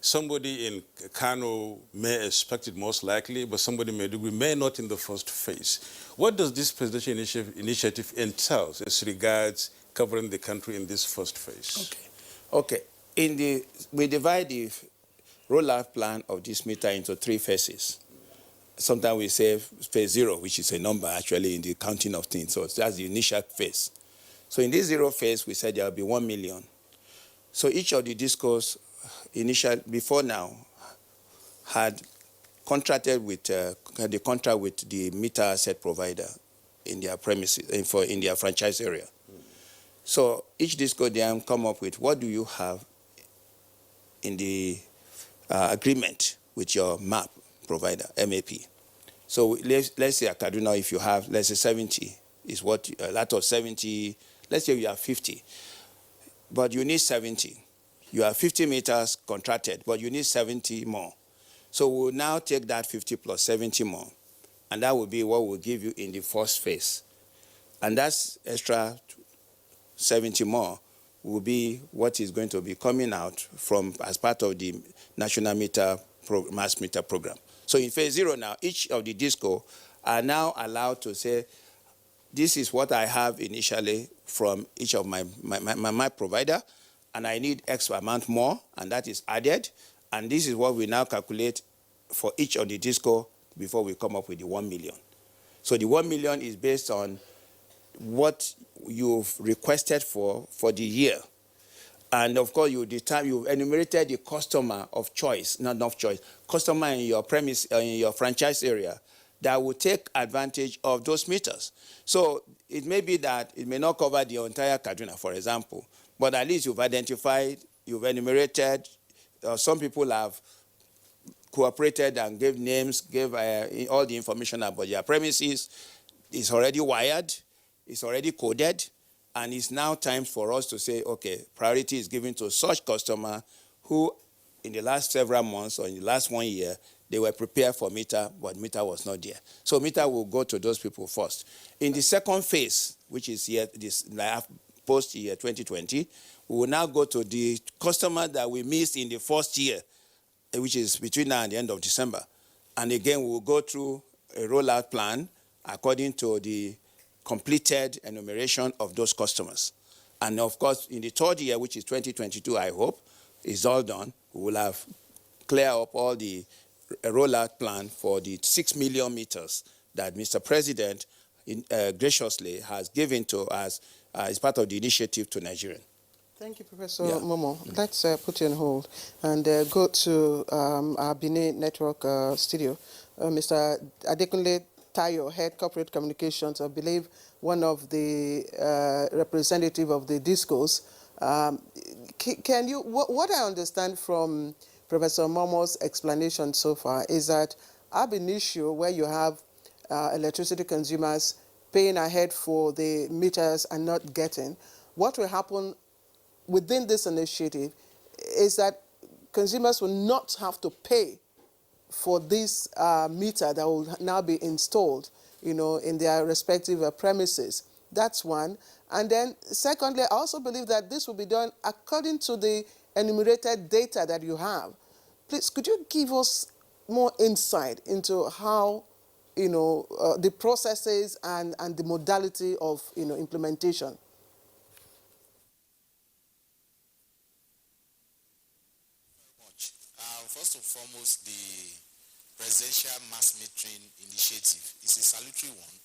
A: somebody in Kano may expect it most likely, but somebody in Maiduguri may not in the first phase? What does this presidential initiative entail as regards covering the country in this first phase?
R: Okay. We divide the rollout plan of this meter into 3 phases. Sometimes we say phase 0, which is a number actually in the counting of things. So that's the initial phase. So in this 0 phase, we said there will be 1 million. So each of the discos before now had contracted with had the contract with the meter asset provider in their premises in their franchise area. So each disco then come up with what do you have in the agreement with your map provider, MAP. So let's say at Kaduna, if you have, let's say 70 is what, out of 70, let's say you have 50, but you need 70. You have 50 meters contracted, but you need 70 more. So we'll now take that 50 plus 70 more, and that will be what we'll give you in the first phase. And that's extra 70 more will be what is going to be coming out from as part of the National Mass Meter Program. So in phase 0 now, each of the disco are now allowed to say, this is what I have initially from each of my provider, and I need X amount more, and that is added. And this is what we now calculate for each of the disco before we come up with the 1 million. So the 1 million is based on what you've requested for the year. And of course, you've enumerated the customer of choice, not of choice, customer in your premise, in your franchise area that will take advantage of those meters. So it may be that it may not cover the entire Kaduna, for example, but at least you've identified, you've enumerated, some people have cooperated and gave names, gave all the information about their premises. It's already wired, it's already coded, and it's now time for us to say, okay, priority is given to such customer who in the last several months or in the last 1 year, they were prepared for meter, but meter was not there. So meter will go to those people first. In the second phase, which is here, this post year 2020, we will now go to the customer that we missed in the first year, which is between now and the end of December. And again, we will go through a rollout plan according to the completed enumeration of those customers. And of course, in the third year, which is 2022, I hope, is all done, we will have clear up all the rollout plan for the 6 million meters that Mr. President graciously has given to us as part of the initiative to Nigerian.
C: Thank you, Professor Momo. Let's put you on hold and go to our Benin Network studio. Mr. Adekunle Tayo, Head Corporate Communications, I believe one of the representative of the discos. Can you, what I understand from Professor Momo's explanation so far is that ab initio, where you have electricity consumers paying ahead for the meters and not getting, what will happen within this initiative is that consumers will not have to pay for this meter that will now be installed, in their respective premises. That's one. And then secondly, I also believe that this will be done according to the enumerated data that you have. Please, could you give us more insight into how, the processes and the modality of, implementation?
T: First and foremost, the presidential mass metering initiative is a salutary one.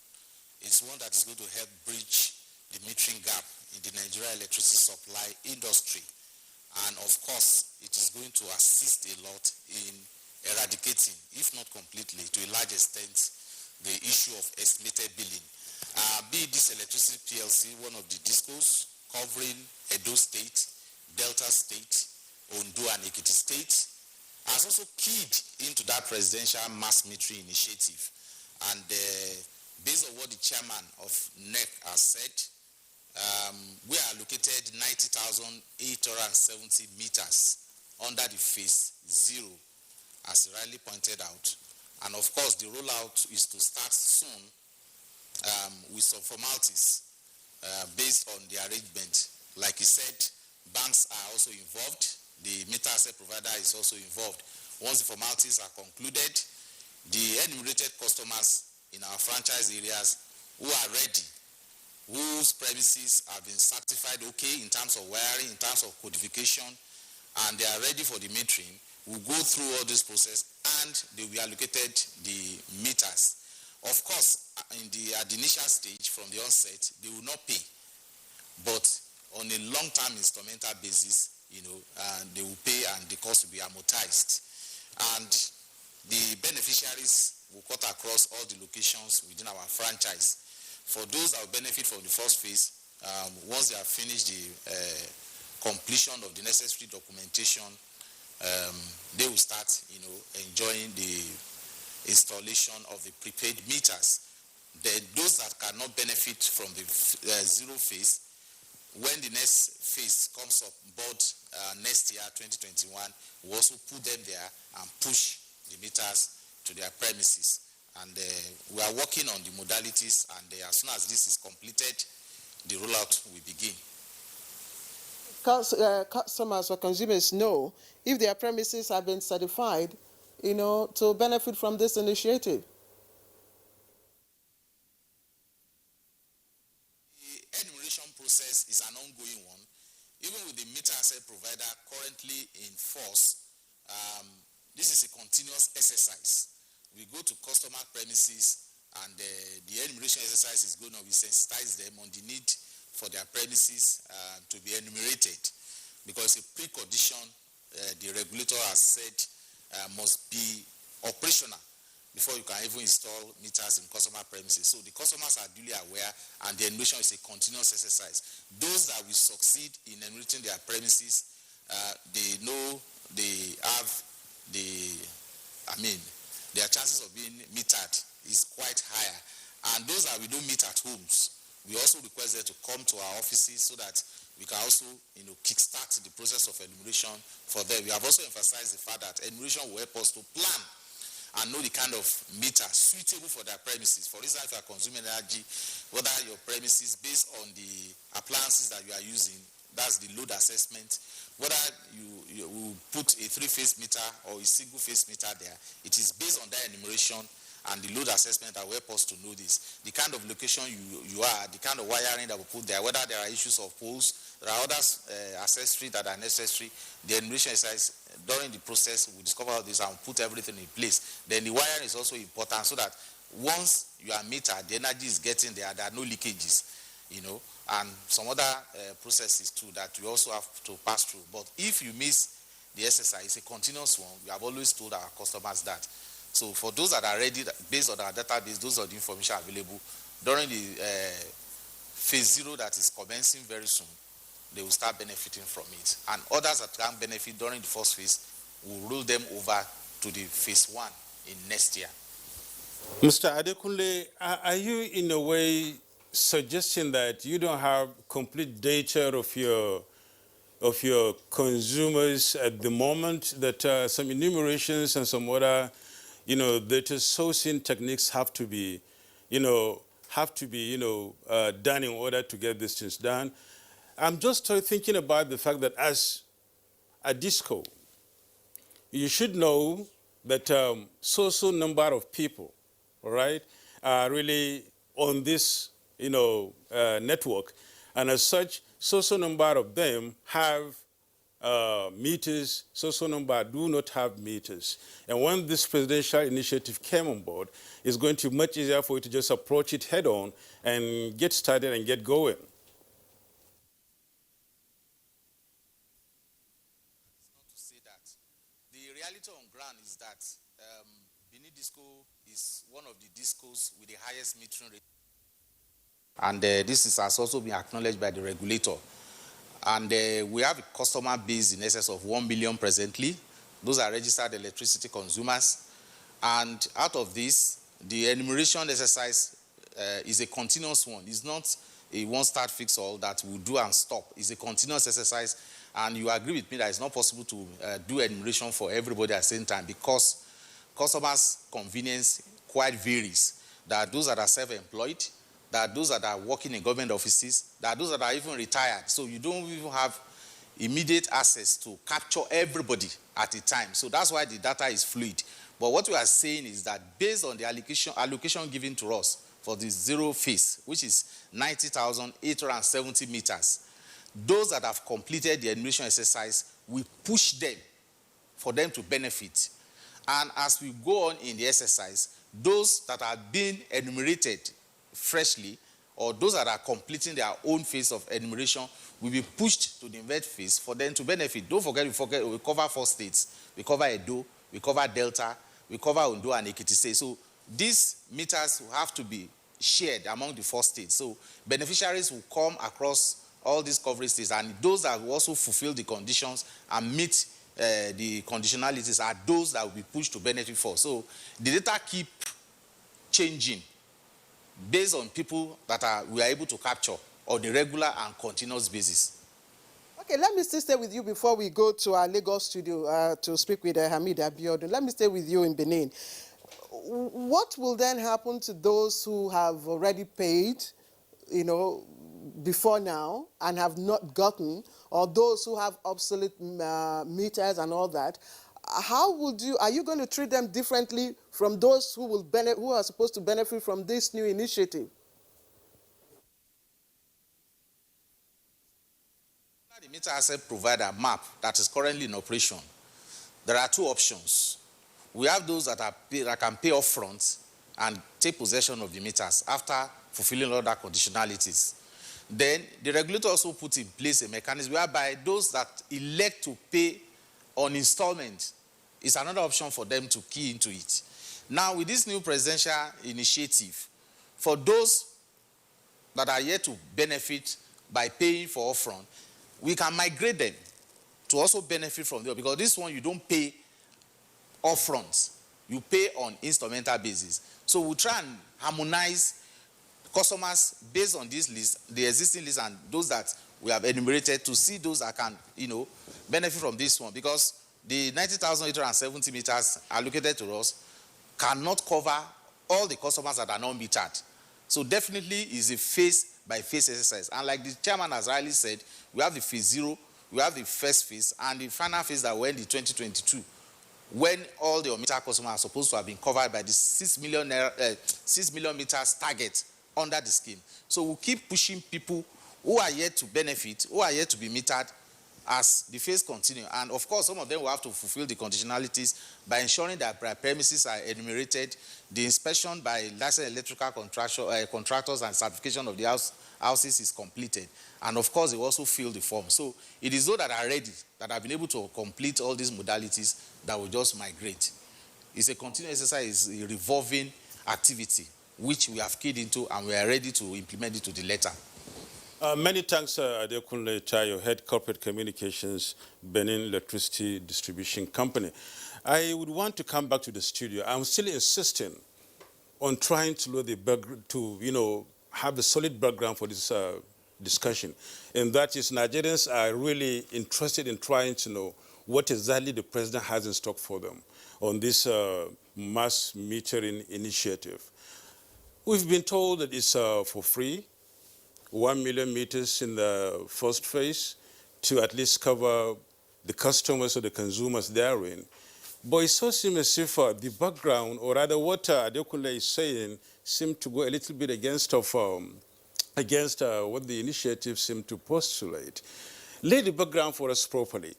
T: It's one that is going to help bridge the metering gap in the Nigerian electricity supply industry. And of course, it is going to assist a lot in eradicating, if not completely, to a large extent, the issue of estimated billing. Be this Electricity PLC, one of the discos, covering Edo State, Delta State, Ondo and Ekiti State, has also keyed into that presidential mass metering initiative. And based on what the chairman of NEC has said, we are allocated 90,870 meters under the phase 0, as he rightly pointed out. And of course, the rollout is to start soon with some formalities based on the arrangement. Like he said, banks are also involved. The meter asset provider is also involved. Once the formalities are concluded, the enumerated customers in our franchise areas who are ready, whose premises have been certified okay in terms of wiring, in terms of codification, and they are ready for the metering, will go through all this process and they will be allocated the meters. Of course, at the initial stage, from the onset, they will not pay, but on a long-term instrumental basis, they will pay and the cost will be amortized. And the beneficiaries will cut across all the locations within our franchise. For those that will benefit from the first phase, once they have finished the completion of the necessary documentation, they will start, enjoying the installation of the prepaid meters. Those that cannot benefit from the 0 phase, when the next phase comes up board next year, 2021, we also put them there and push the meters to their premises. And we are working on the modalities, and as soon as this is completed, the rollout will begin.
C: Customers or consumers know if their premises have been certified, to benefit from this initiative.
T: The enumeration process is an ongoing one. Even with the meter asset provider currently in force, this is a continuous exercise. We go to customer premises and the enumeration exercise is going on. We sensitize them on the need for their premises to be enumerated, because a precondition the regulator has said must be operational before you can even install meters in customer premises. So the customers are duly aware, and the enumeration is a continuous exercise. Those that will succeed in enumerating their premises, they know they have their chances of being metered is quite higher. And those that we don't meet at homes, we also request them to come to our offices so that we can also, kickstart the process of enumeration for them. We have also emphasized the fact that enumeration will help us to plan and know the kind of meter suitable for their premises. For instance, if you are consuming energy, whether your premises, based on the appliances that you are using, that's the load assessment, whether you will put a 3-phase meter or a single-phase meter there, it is based on that enumeration and the load assessment that will help us to know this. The kind of location you are, the kind of wiring that we put there, whether there are issues of poles, there are other accessories that are necessary. The enumeration exercise, during the process, we discover all this and put everything in place. Then the wiring is also important so that once you are metered, the energy is getting there are no leakages, and some other processes too that we also have to pass through. But if you miss the exercise, it's a continuous one. We have always told our customers that. So for those that are ready, based on our database, those are the information available during the phase 0 that is commencing very soon, they will start benefiting from it. And others that can benefit during the first phase, will roll them over to the phase 1 in next year.
A: Mr. Adekunle, are you in a way suggesting that you don't have complete data of your consumers at the moment, that some enumerations and some other data sourcing techniques have to be done in order to get these things done? I'm just thinking about the fact that as a disco, you should know that so number of people, all right, are really on this network, and as such, so number of them have meters, so number do not have meters. And when this presidential initiative came on board, it's going to be much easier for you to just approach it head on and get started and get going.
T: It's not to say that. The reality on ground is that Benin Disco is one of the discos with the highest metering rate. And this has also been acknowledged by the regulator. And we have a customer base in excess of 1 million presently. Those are registered electricity consumers. And out of this, the enumeration exercise is a continuous one. It's not a one-start fix-all that we'll do and stop. It's a continuous exercise. And you agree with me that it's not possible to do enumeration for everybody at the same time because customers' convenience quite varies. There are those that are self-employed, there are those that are working in government offices, there are those that are even retired. So you don't even have immediate access to capture everybody at a time. So that's why the data is fluid. But what we are saying is that based on the allocation given to us for the zero phase, which is 90,870 meters, those that have completed the enumeration exercise, we push them for them to benefit. And as we go on in the exercise, those that are being enumerated freshly, or those that are completing their own phase of enumeration, will be pushed to the invert phase for them to benefit. Don't forget, we cover 4 states. We cover Edo, we cover Delta, we cover Ondo and Ekiti State. So these meters will have to be shared among the 4 states. So beneficiaries will come across all these coverage states, and those that will also fulfill the conditions and meet the conditionalities are those that will be pushed to benefit for. So the data keep changing based on people that we are able to capture on a regular and continuous basis.
C: Okay, let me still stay with you before we go to our Lagos studio to speak with Hamid Abiodun. Let me stay with you in Benin. What will then happen to those who have already paid, before now and have not gotten, or those who have obsolete meters and all that? Are you going to treat them differently from those who are supposed to benefit from this new initiative?
T: The meter asset provider MAP that is currently in operation, there are 2 options. We have those that can pay upfront and take possession of the meters after fulfilling other conditionalities. Then the regulator also put in place a mechanism whereby those that elect to pay on installment is another option for them to key into it. Now, with this new presidential initiative, for those that are yet to benefit by paying for upfront, we can migrate them to also benefit from them, because this one you don't pay upfront, you pay on instrumental basis. So we'll try and harmonize customers based on this list, the existing list, and those that we have enumerated, to see those that can, benefit from this one, because the 90,870 meters allocated to us cannot cover all the customers that are not metered. So definitely is a phase-by-phase exercise. And like the chairman has rightly said, we have the phase 0, we have the first phase, and the final phase that will end in 2022, when all the meter customers are supposed to have been covered by the 6 million meters target under the scheme. So we'll keep pushing people who are yet to benefit, who are yet to be metered, as the phase continues. And of course, some of them will have to fulfill the conditionalities by ensuring that their premises are enumerated, the inspection by licensed electrical contractors and certification of the houses is completed. And of course, they will also fill the form. So it is those that are ready, that have been able to complete all these modalities, that will just migrate. It's a continuous exercise, it's a revolving activity, which we have keyed into, and we are ready to implement it to the letter.
A: Many thanks, Adekunle Tayo, Head Corporate Communications, Benin Electricity Distribution Company. I would want to come back to the studio. I'm still insisting on trying to have a solid background for this discussion. And that is, Nigerians are really interested in trying to know what exactly the president has in stock for them on this mass metering initiative. We've been told that it's for free, 1 million meters in the first phase to at least cover the customers or the consumers therein. But it so seems as if the background, or rather what Adekunle is saying, seems to go a little bit against what the initiative seemed to postulate. Lay the background for us properly.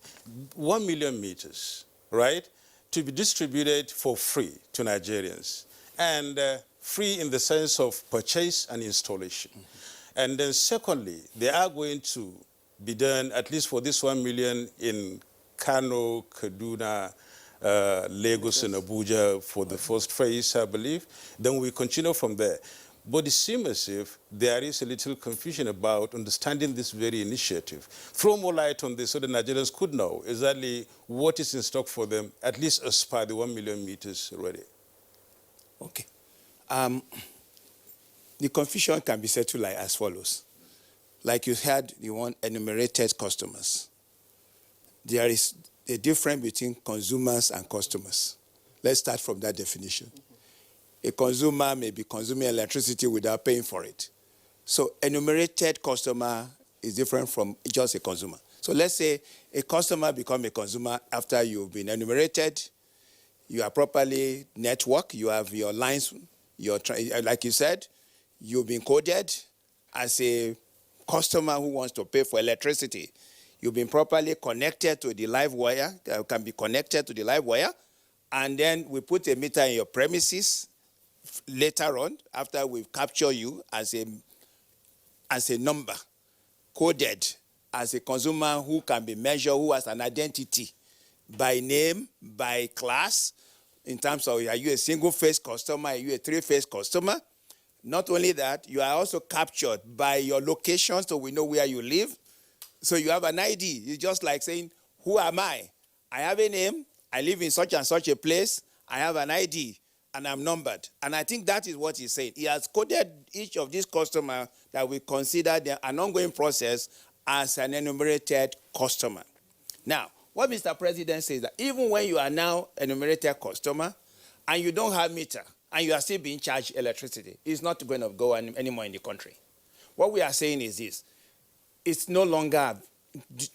A: 1 million meters, right, to be distributed for free to Nigerians, and free in the sense of purchase and installation. Mm-hmm. And then secondly, they are going to be done, at least for this 1 million, in Kano, Kaduna, Lagos, and Abuja for the first phase, I believe. Then we continue from there. but it seems as if there is a little confusion about understanding this very initiative. Throw more light on this so the Nigerians could know exactly what is in stock for them, at least as per the 1 million meters ready.
R: Okay. The confusion can be settled like as follows. Like you had the one enumerated customers. There is a difference between consumers and customers. Let's start from that definition. A consumer may be consuming electricity without paying for it. So enumerated customer is different from just a consumer. So let's say a customer becomes a consumer after you've been enumerated, you are properly networked, you have your lines, like you said, you've been coded as a customer who wants to pay for electricity. You've been properly connected to the live wire, can be connected to the live wire, and then we put a meter in your premises later on, after we've captured you as a number, coded as a consumer who can be measured, who has an identity by name, by class, in terms of are you a single-phase customer, are you a three-phase customer? Not only that, you are also captured by your location, so we know where you live. So you have an ID. It's just like saying, who am I? I have a name, I live in such and such a place, I have an ID, and I'm numbered. And I think that is what he's saying. He has coded each of these customers that we consider an ongoing process as an enumerated customer. Now, what Mr. President says that even when you are now enumerated customer and you don't have meter and you are still being charged electricity, it's not going to go anymore in the country. What we are saying is this: it's no longer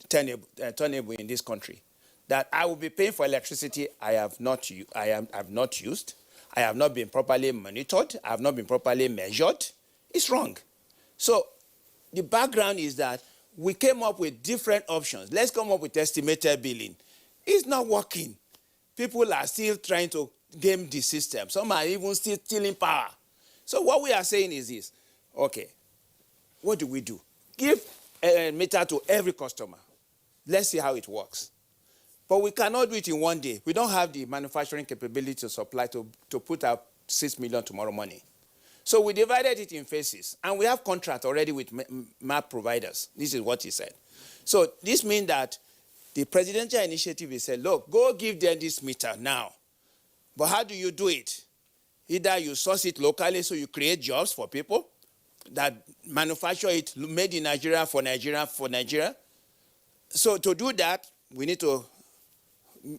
R: tenable in this country that I will be paying for electricity I have not used, I have not been properly monitored, I have not been properly measured. It's wrong. So the background is that we came up with different options. Let's come up with estimated billing. It's not working. People are still trying to game the system. Some are even still stealing power. So what we are saying is this: okay, what do we do? Give a meter to every customer. Let's see how it works. But we cannot do it in one day. We don't have the manufacturing capability to supply to put out 6 million tomorrow morning. So we divided it in phases, and we have contract already with map providers. This is what he said. So this means that the presidential initiative is said, look, go give them this meter now. But how do you do it? Either you source it locally, so you create jobs for people that manufacture it, made in Nigeria, for Nigeria. So to do that, we need to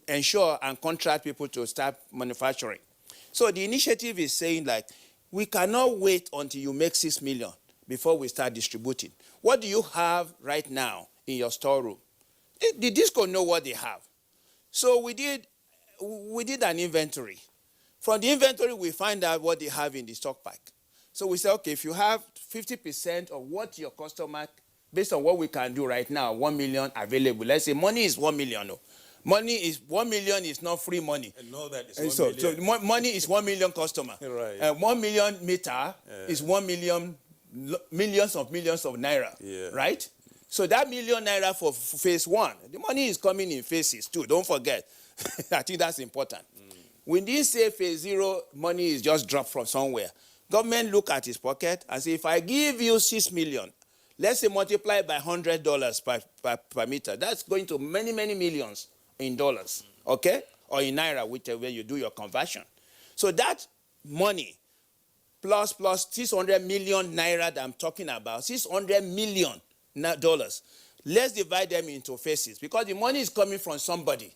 R: ensure and contract people to start manufacturing. So the initiative is saying, like, we cannot wait until you make 6 million before we start distributing. What do you have right now in your storeroom? The DISCO know what they have. So we did an inventory. From the inventory, we find out what they have in the stock pack. So we say, okay, if you have 50% of what your customer, based on what we can do right now, 1 million available. Let's say money is 1 million. No. Money is 1 million is not free money.
A: And know that it's 1 million.
R: So money is 1 million customer.
A: Right.
R: 1 million meter is 1 million, millions of naira.
A: Yeah.
R: Right? So that million naira for phase one, the money is coming in phases too. Don't forget. I think that's important. When they say phase zero, money is just dropped from somewhere. Government look at his pocket and say, if I give you 6 million, let's say multiply by $100 per meter, that's going to many, many millions in dollars, okay? Or in naira, whichever you do your conversion. So that money plus 600 million naira that I'm talking about, 600 million dollars, let's divide them into phases, because the money is coming from somebody.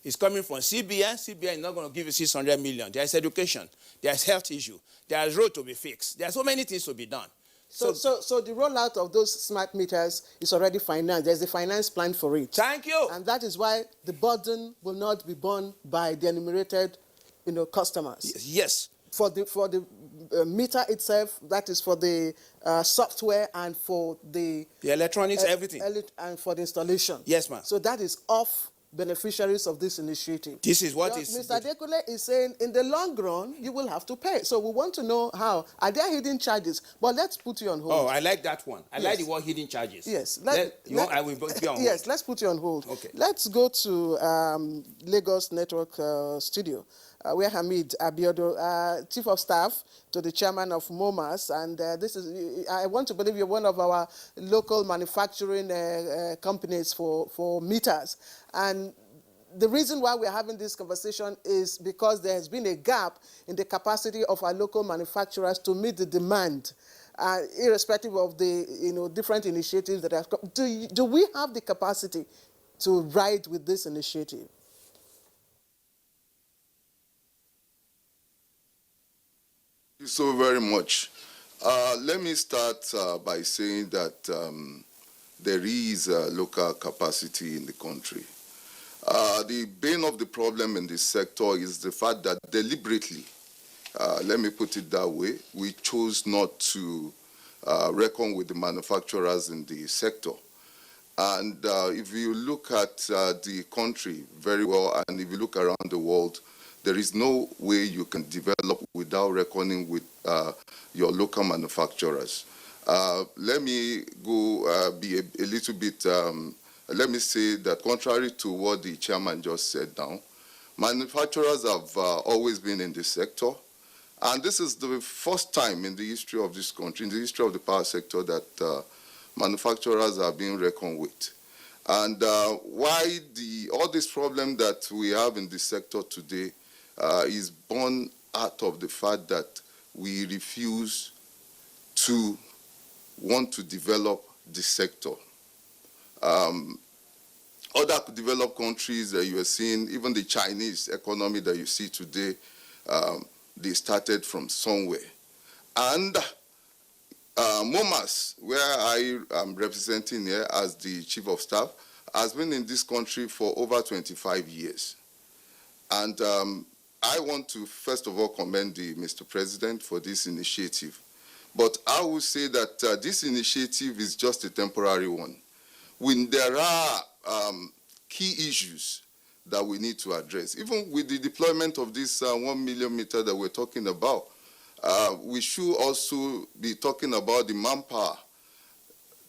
R: It's coming from CBN. CBN is not going to give you 600 million. There's education. There's health issue. There's road to be fixed. There are so many things to be done.
C: So the rollout of those smart meters is already financed. There's a finance plan for it.
R: Thank you.
C: And that is why the burden will not be borne by the enumerated, customers.
R: Yes.
C: For the meter itself, that is for the software and for the
R: electronics, everything,
C: and for the installation.
R: Yes, ma'am.
C: So that is off beneficiaries of this initiative.
R: This is what
C: Mr. Dekule is saying, in the long run, you will have to pay. So we want to know how. Are there hidden charges? But let's put you on hold.
R: Oh, I like that one. I like the word hidden charges.
C: Yes.
R: I will be on hold.
C: Yes, let's put you on hold.
R: Okay.
C: Let's go to Lagos Network Studio. we are Hamid Abiodun, Chief of Staff to the Chairman of MOMAS, and I want to believe you're one of our local manufacturing companies for meters. And the reason why we're having this conversation is because there has been a gap in the capacity of our local manufacturers to meet the demand, irrespective of the different initiatives that have come. Do we have the capacity to ride with this initiative?
S: Thank you so very much. Let me start by saying that there is local capacity in the country. The bane of the problem in this sector is the fact that deliberately, let me put it that way, we chose not to reckon with the manufacturers in the sector. And if you look at the country very well, and if you look around the world, there is no way you can develop without reckoning with your local manufacturers. Let me go be a little bit, let me say that contrary to what the chairman just said now, manufacturers have always been in this sector. And this is the first time in the history of this country, in the history of the power sector, that manufacturers are being reckoned with. And why all this problem that we have in this sector today is born out of the fact that we refuse to want to develop the sector. Other developed countries that you are seeing, even the Chinese economy that you see today, they started from somewhere. And MOMAS, where I am representing here as the Chief of Staff, has been in this country for over 25 years. And I want to, first of all, commend Mr. President for this initiative. But I would say that this initiative is just a temporary one. When there are key issues that we need to address, even with the deployment of this 1 million meter that we're talking about, we should also be talking about the manpower.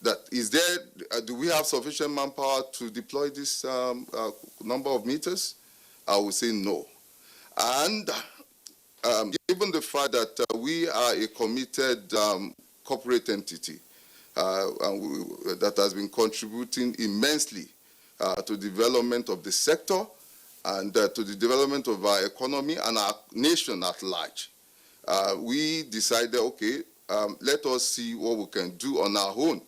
S: That is there, do we have sufficient manpower to deploy this number of meters? I would say no. And given the fact that we are a committed corporate entity that has been contributing immensely to the development of the sector and to the development of our economy and our nation at large, we decided, okay, let us see what we can do on our own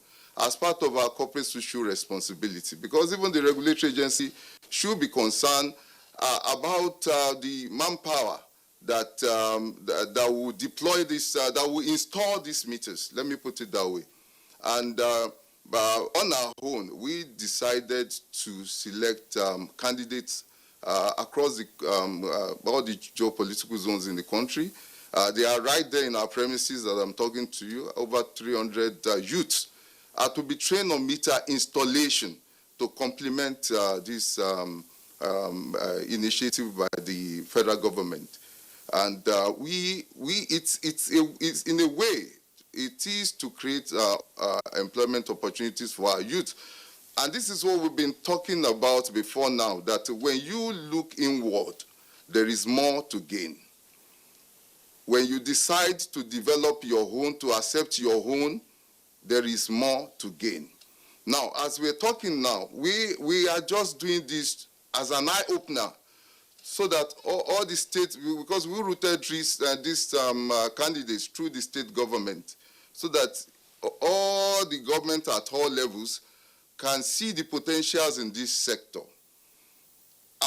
S: as part of our corporate social responsibility, because even the regulatory agency should be concerned about the manpower that that will deploy this, that will install these meters. Let me put it that way. And on our own, we decided to select candidates across all the geopolitical zones in the country. They are right there in our premises that I'm talking to you, over 300 youths to be trained on meter installation to complement this initiative by the federal government. And it's in a way, it is to create employment opportunities for our youth. And this is what we've been talking about before now, that when you look inward, there is more to gain. When you decide to develop your own, to accept your own, there is more to gain. Now, as we're talking now, we are just doing this as an eye-opener, so that all the states, because we routed these candidates through the state government, so that all the government at all levels can see the potentials in this sector.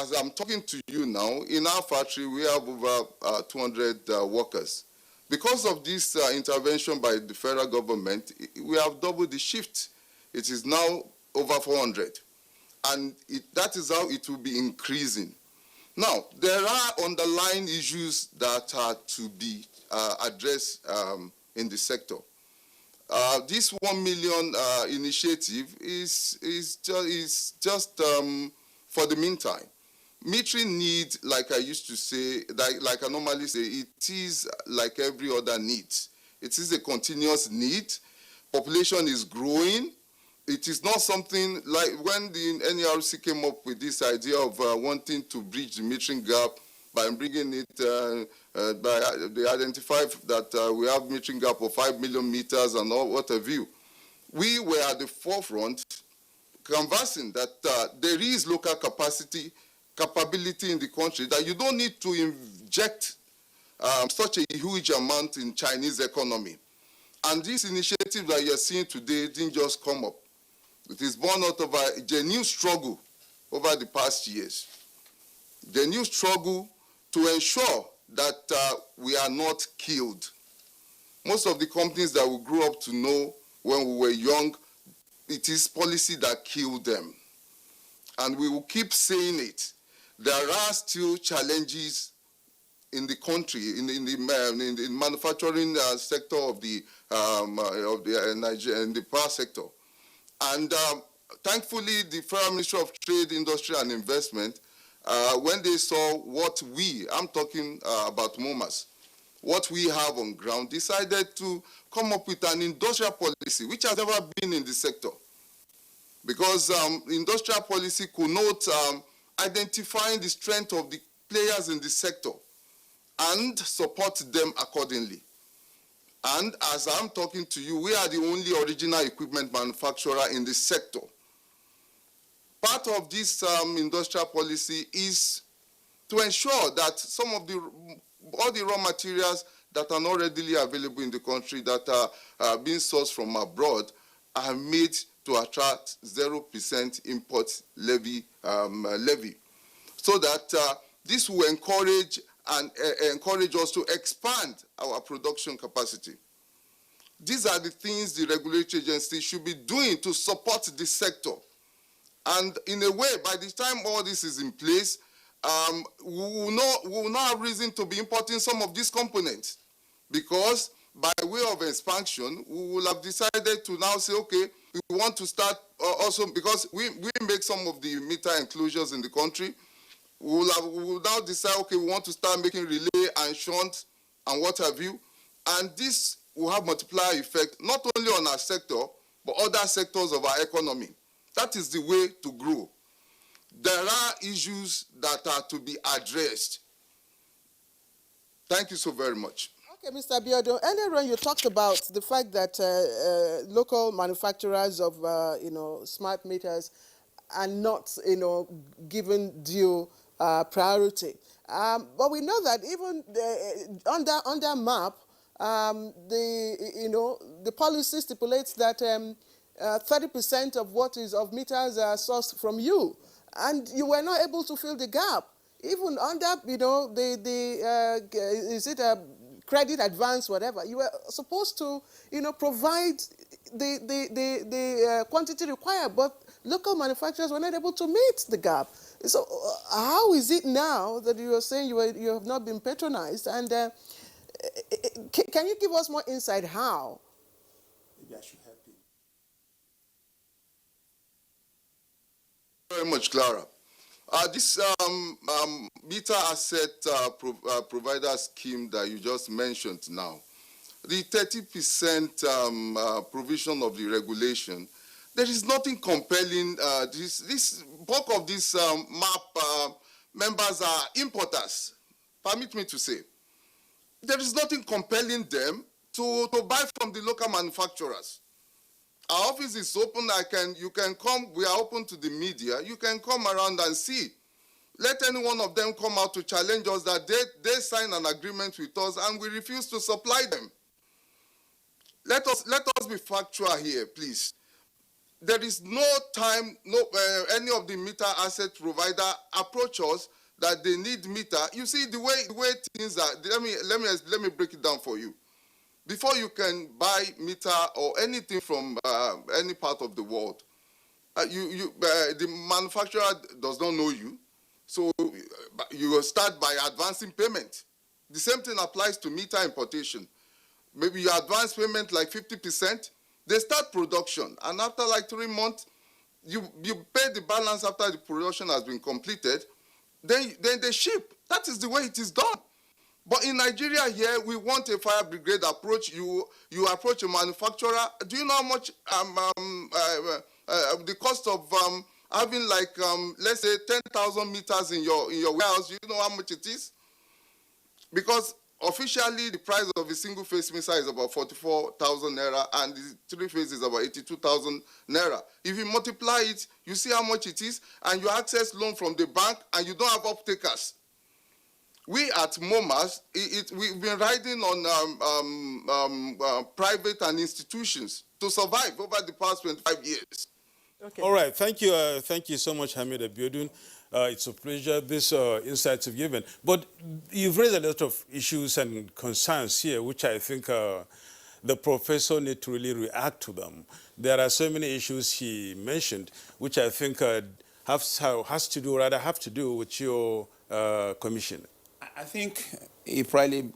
S: As I'm talking to you now, in our factory, we have over 200 workers. Because of this intervention by the federal government, we have doubled the shift. It is now over 400. And that is how it will be increasing. Now, there are underlying issues that are to be addressed in the sector. This 1 million initiative is just for the meantime. Metering need, like I used to say, like I normally say, it is like every other need. It is a continuous need. Population is growing. It is not something like when the NERC came up with this idea of wanting to bridge the metering gap by bringing it, they identified that we have metering gap of 5 million meters and all, what have you. We were at the forefront conversing that there is local capacity, capability in the country, that you don't need to inject such a huge amount in Chinese economy. And this initiative that you're seeing today didn't just come up. It is born out of a genuine struggle over the past years. Genuine struggle to ensure that we are not killed. Most of the companies that we grew up to know when we were young, it is policy that killed them. And we will keep saying it. There are still challenges in the country, in the manufacturing sector of the Nigeria, in the power sector. And thankfully, the Federal Ministry of Trade, Industry and Investment, when they saw what I'm talking about MOMAS, what we have on ground, decided to come up with an industrial policy, which has never been in the sector. Because industrial policy connotes identifying the strength of the players in the sector and support them accordingly. And as I'm talking to you, we are the only original equipment manufacturer in the sector. Part of this industrial policy is to ensure that some of all the raw materials that are not readily available in the country that are being sourced from abroad are made to attract 0% import levy, so that this will encourage us to expand our production capacity. These are the things the regulatory agency should be doing to support the sector. And in a way, by the time all this is in place, we will not have reason to be importing some of these components, because by way of expansion, we will have decided to now say, okay, we want to start also, because we make some of the meter enclosures in the country. We will now decide, okay, we want to start making relay and shunt and what have you. And this will have multiplier effect, not only on our sector, but other sectors of our economy. That is the way to grow. There are issues that are to be addressed. Thank you so very much.
C: Okay, Mr. Abiodun, earlier on you talked about the fact that local manufacturers of, smart meters are not, given due priority. But we know that even under MAP, the policy stipulates that 30% of what is of meters are sourced from you, and you were not able to fill the gap. Even under, is it a credit advance, whatever, you were supposed to, provide the quantity required, but local manufacturers were not able to meet the gap. So how is it now that you are saying you have not been patronized? And can you give us more insight how?
S: Maybe I should help you. Very much, Clara. This meter asset provider scheme that you just mentioned now, the 30% provision of the regulation, there is nothing compelling. This bulk of these MAP members are importers. Permit me to say, there is nothing compelling them to buy from the local manufacturers. Our office is open. You can come. We are open to the media. You can come around and see. Let any one of them come out to challenge us that they sign an agreement with us and we refuse to supply them. Let us be factual here, please. There is no time, any of the meter asset provider approach us that they need meter. You see the way things are. Let me break it down for you. Before you can buy meter or anything from any part of the world, the manufacturer does not know you, so you will start by advancing payment. The same thing applies to meter importation. Maybe you advance payment like 50%, they start production, and after like 3 months, you pay the balance after the production has been completed, then they ship. That is the way it is done. But in Nigeria here, we want a fire brigade approach. You approach a manufacturer. Do you know how much the cost of having like let's say 10,000 meters in your warehouse? You know how much it is? Because officially, the price of a single-phase missile is about 44,000 naira, and the three-phase is about 82,000 naira. If you multiply it, you see how much it is, and you access loan from the bank, and you don't have off-takers. We at MOMAS, we've been riding on private and institutions to survive over the past 25 years.
A: Okay. All right, thank you so much, Hamid Abiodun. It's a pleasure, these insights you've given. But you've raised a lot of issues and concerns here, which I think the professor need to really react to them. There are so many issues he mentioned, which I think have to do with your commission.
R: I think he probably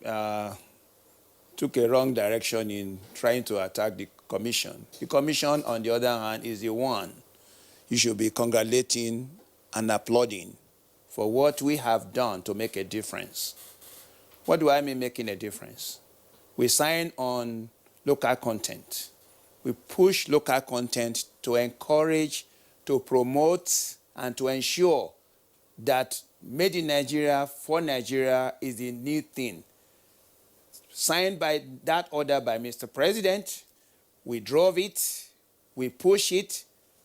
R: took a wrong direction in trying to attack the commission. The commission, on the other hand, is the one you should be congratulating and applauding for what we have done to make a difference. What do I mean making a difference? We sign on local content. We push local content to encourage, to promote, and to ensure that made in Nigeria for Nigeria is the new thing. Signed by that order by Mr. President, we drove it, we push it,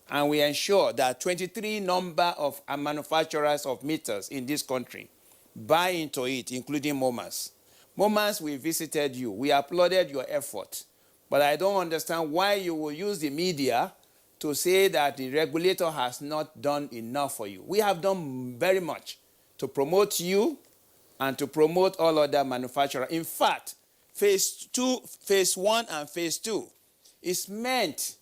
R: and we ensure that 23 number of manufacturers of meters in this country buy into it, including MOMAS. MOMAS, we visited you. We applauded your effort. But I don't understand why you will use the media to say that the regulator has not done enough for you. We have done very much to promote you and to promote all other manufacturers. In fact, phase 1 and phase 2 is meant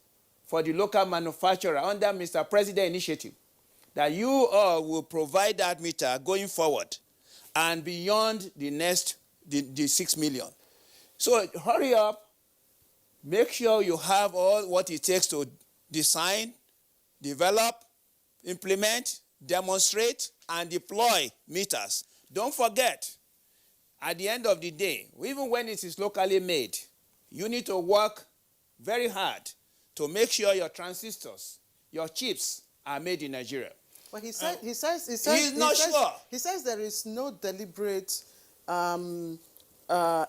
R: for the local manufacturer under Mr. President initiative, that you all will provide that meter going forward and beyond the next, the 6 million. So hurry up, make sure you have all what it takes to design, develop, implement, demonstrate, and deploy meters. Don't forget, at the end of the day, even when it is locally made, you need to work very hard to make sure your transistors, your chips are made in Nigeria.
C: But he says he says there is no deliberate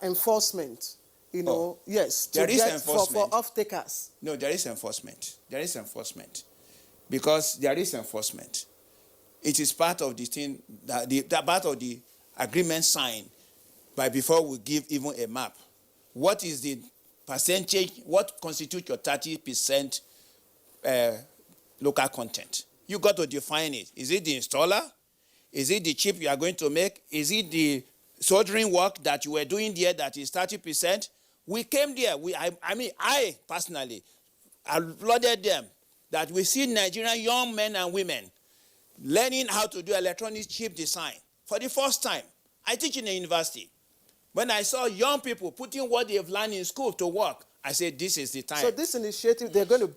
C: enforcement. You know, yes,
R: there is enforcement
C: for off-takers.
R: No, there is enforcement. There is enforcement, because there is enforcement. It is part of the thing that part of the agreement signed by before we give even a map. What is the percentage? What constitutes your 30% local content? You got to define it. Is it the installer? Is it the chip you are going to make? Is it the soldering work that you were doing there that is 30%? We came there. I personally applauded them that we see Nigerian young men and women learning how to do electronic chip design for the first time. I teach in a university. When I saw young people putting what they've learned in school to work, I said, this is the time.
C: So this initiative, they're going to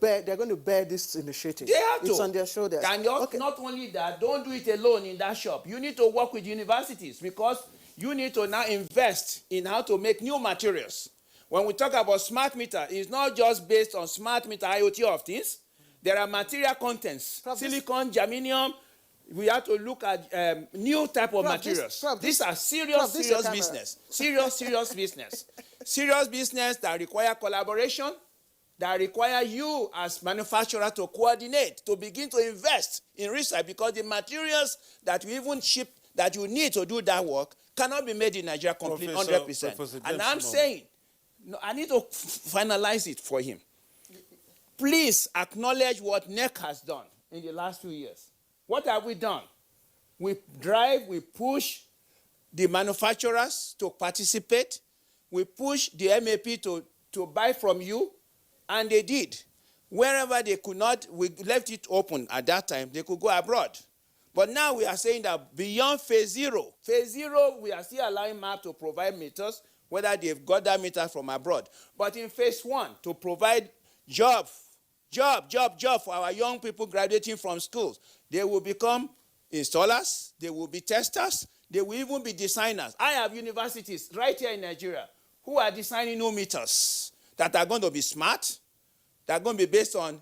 C: bear this initiative.
R: They have to.
C: It's on their shoulders.
R: And not only that, don't do it alone in that shop. You need to work with universities, because you need to now invest in how to make new materials. When we talk about smart meter, it's not just based on smart meter IoT of things. There are material contents, silicon, germanium. We have to look at new type of materials. These are serious business. Serious business. Serious business that require collaboration, that require you as manufacturer to coordinate, to begin to invest in research, because the materials that you even ship, that you need to do that work, cannot be made in Nigeria completely 100%. And I'm saying, no, I need to finalize it for him. Please acknowledge what NEC has done in the last few years. What have we done? We push the manufacturers to participate. We push the MAP to buy from you, and they did. Wherever they could not, we left it open at that time, they could go abroad. But now we are saying that beyond phase 0, we are still allowing MAP to provide meters, whether they've got that meter from abroad. But in phase 1, to provide job for our young people graduating from schools. They will become installers, they will be testers, they will even be designers. I have universities right here in Nigeria who are designing new meters that are going to be smart, that are going to be based on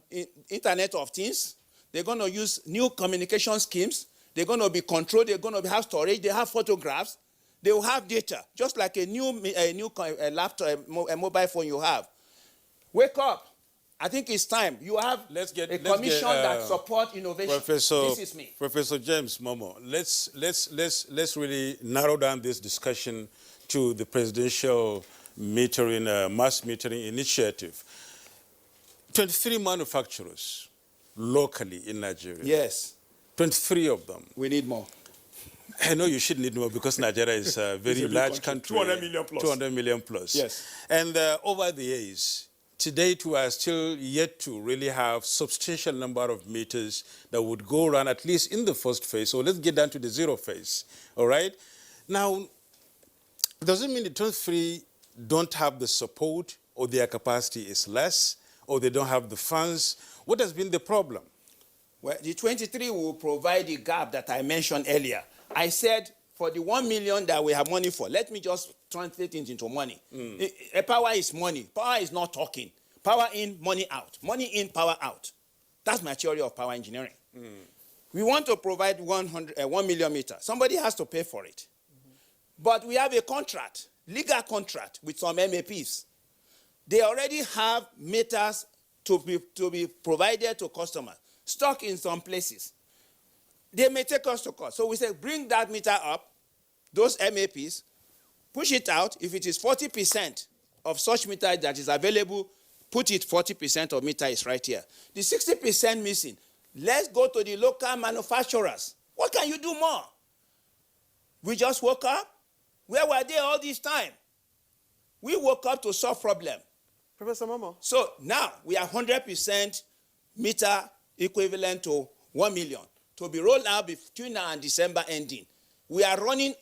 R: Internet of Things. They're going to use new communication schemes. They're going to be controlled. They're going to have storage. They have photographs. They will have data, just like a new laptop, a mobile phone you have. Wake up. I think it's time. You have a commission that supports innovation. This is me.
A: Professor James Momo, let's really narrow down this discussion to the presidential metering, mass metering initiative. 23 manufacturers locally in Nigeria.
R: Yes.
A: 23 of them.
R: We need more.
A: I know you should need more because Nigeria is a very large country.
R: 200 million plus.
A: 200 million plus.
R: Yes.
A: And over the years, to date, we are still yet to really have substantial number of meters that would go around, at least in the first phase. So let's get down to the zero phase, all right? Now, does it mean the 23 don't have the support, or their capacity is less, or they don't have the funds? What has been the problem?
R: Well, the 23 will provide the gap that I mentioned earlier. I said, for the 1 million that we have money for, let me just translate it into money. Power is money. Power is not talking. Power in, money out. Money in, power out. That's my theory of power engineering. We want to provide 1 million meters. Somebody has to pay for it. But we have a contract, legal contract with some MAPs. They already have meters to be provided to customers, stuck in some places. They may take us to court. So we say, bring that meter up, those MAPs, push it out. If it is 40% of such meter that is available, put it 40% of meter is right here. The 60% missing, let's go to the local manufacturers. What can you do more? We just woke up. Where were they all this time? We woke up to solve problem.
C: Professor Momo.
R: So now we are 100% meter equivalent to 1 million to be rolled out between now and December ending. We are running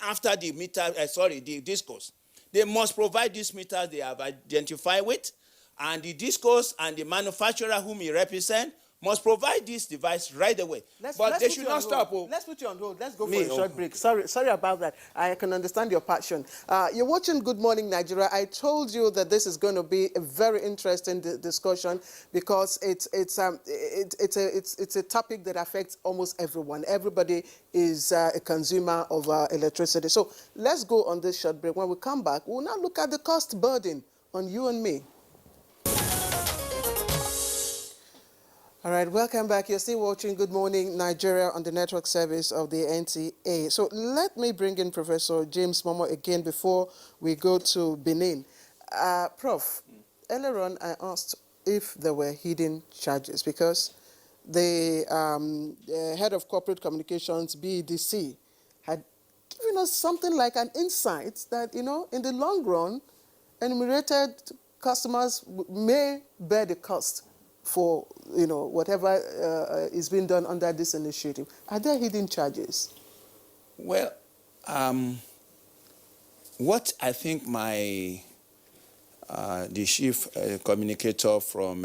R: after the meter, the discos. They must provide these meters they have identified with, and the discos and the manufacturer whom he represents must provide this device right away. But they should not stop.
C: Let's put you on hold. Let's go for a short break. Sorry about that. I can understand your passion. You're watching Good Morning Nigeria. I told you that this is going to be a very interesting discussion because it's a topic that affects almost everyone. Everybody is a consumer of electricity. So let's go on this short break. When we come back, we'll now look at the cost burden on you and me. All right, welcome back. You're still watching Good Morning Nigeria on the network service of the NTA. So let me bring in Professor James Momo again before we go to Benin. Prof, earlier on I asked if there were hidden charges because the head of corporate communications, BEDC, had given us something like an insight that, in the long run, enumerated customers may bear the cost for whatever is being done under this initiative. Are there hidden charges?
R: Well, what I think the chief communicator from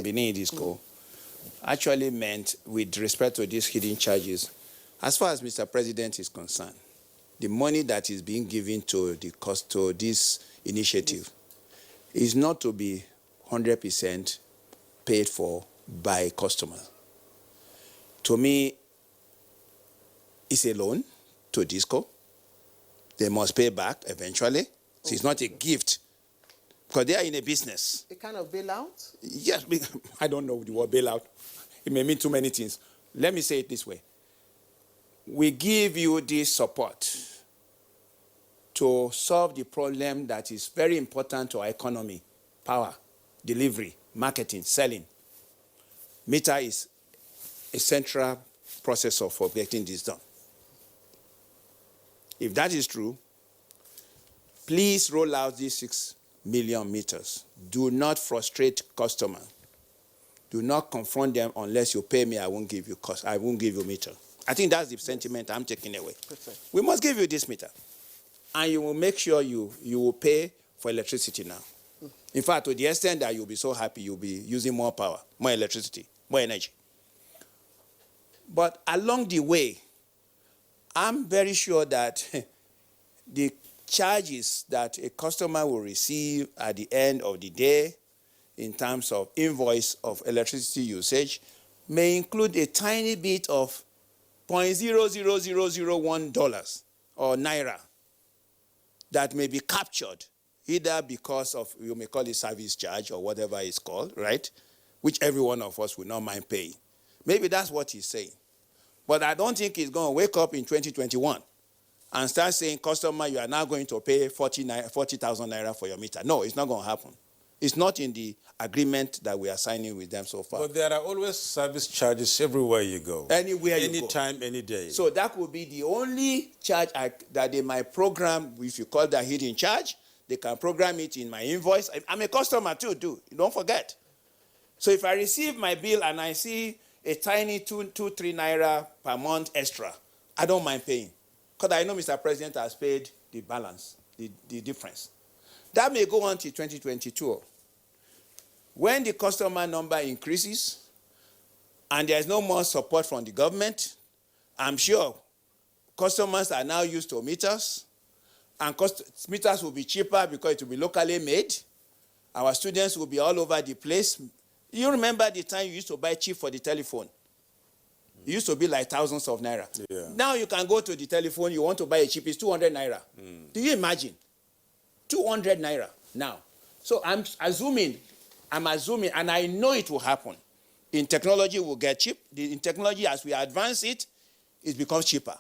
R: Benin Disco actually meant with respect to these hidden charges, as far as Mr. President is concerned, the money that is being given to the cost to this initiative is not to be 100% paid for by customers. To me, it's a loan to Disco. They must pay back eventually. So it's not a gift because they are in a business.
C: A kind of bailout?
R: Yes, I don't know the word bailout. It may mean too many things. Let me say it this way. We give you this support to solve the problem that is very important to our economy, power, delivery, marketing, selling. Meter is a central processor for getting this done. If that is true, please roll out these 6 million meters. Do not frustrate customers. Do not confront them unless you pay me, I won't give you cost. I won't give you meter. I think that's the sentiment I'm taking away. We must give you this meter. And you will make sure you will pay for electricity now. In fact, to the extent that you'll be so happy, you'll be using more power, more electricity, more energy. But along the way, I'm very sure that the charges that a customer will receive at the end of the day in terms of invoice of electricity usage may include a tiny bit of $0.00001 or naira that may be captured either because of, you may call it service charge or whatever it's called, right? Which every one of us will not mind paying. Maybe that's what he's saying. But I don't think he's going to wake up in 2021 and start saying, customer, you are now going to pay 40,000 naira for your meter. No, it's not going to happen. It's not in the agreement that we are signing with them so far.
A: But there are always service charges everywhere you go.
R: Anywhere you go.
A: Anytime, any day.
R: So that would be the only charge that they might program, if you call that hidden charge. They can program it in my invoice. I'm a customer too, don't forget. So if I receive my bill and I see a tiny 2, 3 naira per month extra, I don't mind paying. Because I know Mr. President has paid the balance, the difference. That may go on till 2022. When the customer number increases and there's no more support from the government, I'm sure customers are now used to meters, and meters will be cheaper because it will be locally made. Our students will be all over the place. You remember the time you used to buy cheap for the telephone? It used to be like thousands of naira.
A: Yeah.
R: Now you can go to the telephone, you want to buy a cheap, it's 200 naira. Do you imagine? 200 naira now. So I'm assuming, and I know it will happen. In technology, will get cheap. In technology, as we advance it, it becomes cheaper.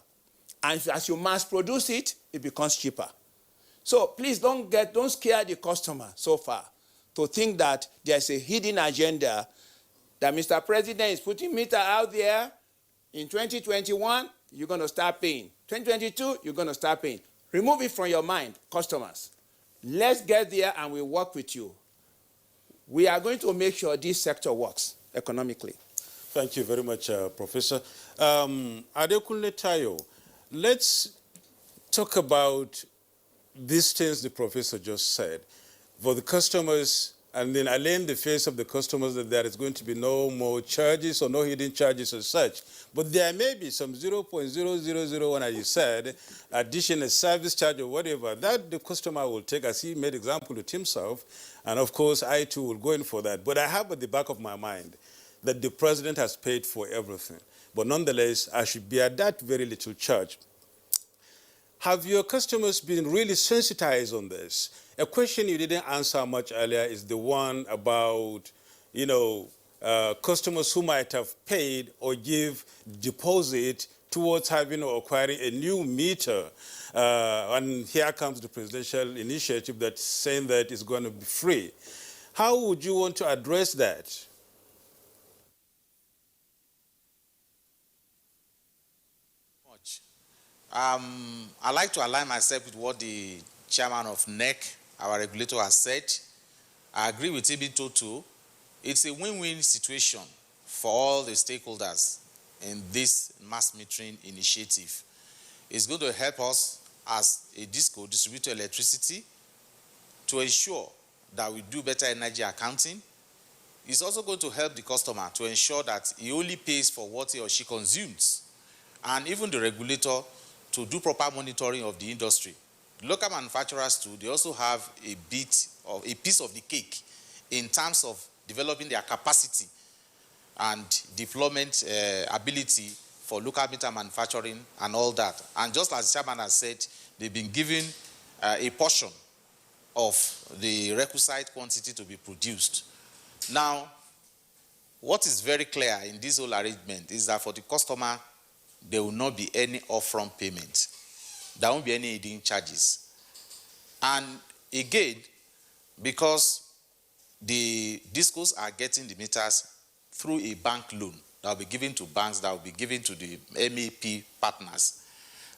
R: And as you mass produce it, it becomes cheaper. So please don't scare the customer so far to think that there's a hidden agenda that Mr. President is putting meter out there. In 2021, you're going to start paying. 2022, you're going to start paying. Remove it from your mind, customers. Let's get there and we'll work with you. We are going to make sure this sector works economically.
A: Thank you very much, Professor. Adekunle Tayo, let's talk about these things the professor just said. For the customers, and then allay in the face of the customers that there is going to be no more charges or no hidden charges as such. But there may be some 0.0001, as you said, additional service charge or whatever, that the customer will take, as he made example with himself. And of course, I too will go in for that. But I have at the back of my mind that the president has paid for everything. But nonetheless, I should bear that very little charge. Have your customers been really sensitized on this? A question you didn't answer much earlier is the one about, customers who might have paid or give deposit towards having or acquiring a new meter. And here comes the presidential initiative that's saying that it's going to be free. How would you want to address that?
T: I like to align myself with what the chairman of NEC, our regulator, has said. I agree with him in total. It's a win-win situation for all the stakeholders in this mass metering initiative. It's going to help us as a DISCO, distributor electricity, to ensure that we do better energy accounting. It's also going to help the customer to ensure that he only pays for what he or she consumes. And even the regulator to do proper monitoring of the industry. Local manufacturers too, they also have a piece of the cake in terms of developing their capacity and deployment ability for local meter manufacturing and all that. And just as the chairman has said, they've been given a portion of the requisite quantity to be produced. Now, what is very clear in this whole arrangement is that for the customer, there will not be any upfront payment. There won't be any hidden charges. And again, because the DISCOs are getting the meters through a bank loan that will be given to banks, that will be given to the MAP partners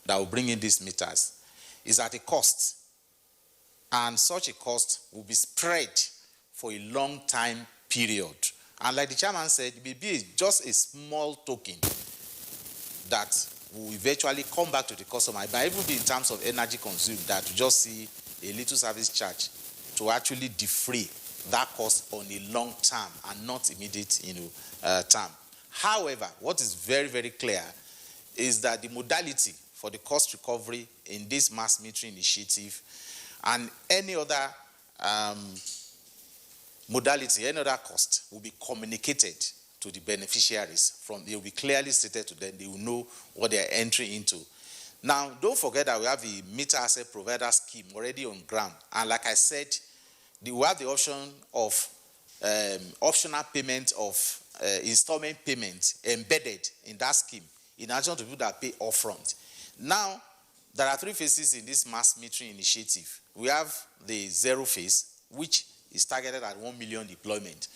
T: that will bring in these meters, is at a cost. And such a cost will be spread for a long time period. And like the chairman said, it may be just a small token that will eventually come back to the customer. It might even be in terms of energy consumed that you just see a little service charge to actually defray that cost on a long term and not immediate term. However, what is very, very clear is that the modality for the cost recovery in this mass metering initiative and any other modality, any other cost will be communicated to the beneficiaries. They will be clearly stated to them. They will know what they are entering into. Now, don't forget that we have the meter asset provider scheme already on ground. And like I said, we have the option of optional payment of installment payment embedded in that scheme, in addition to people that pay upfront. Now, there are 3 phases in this mass metering initiative. We have the 0 phase, which is targeted at 1 million deployment.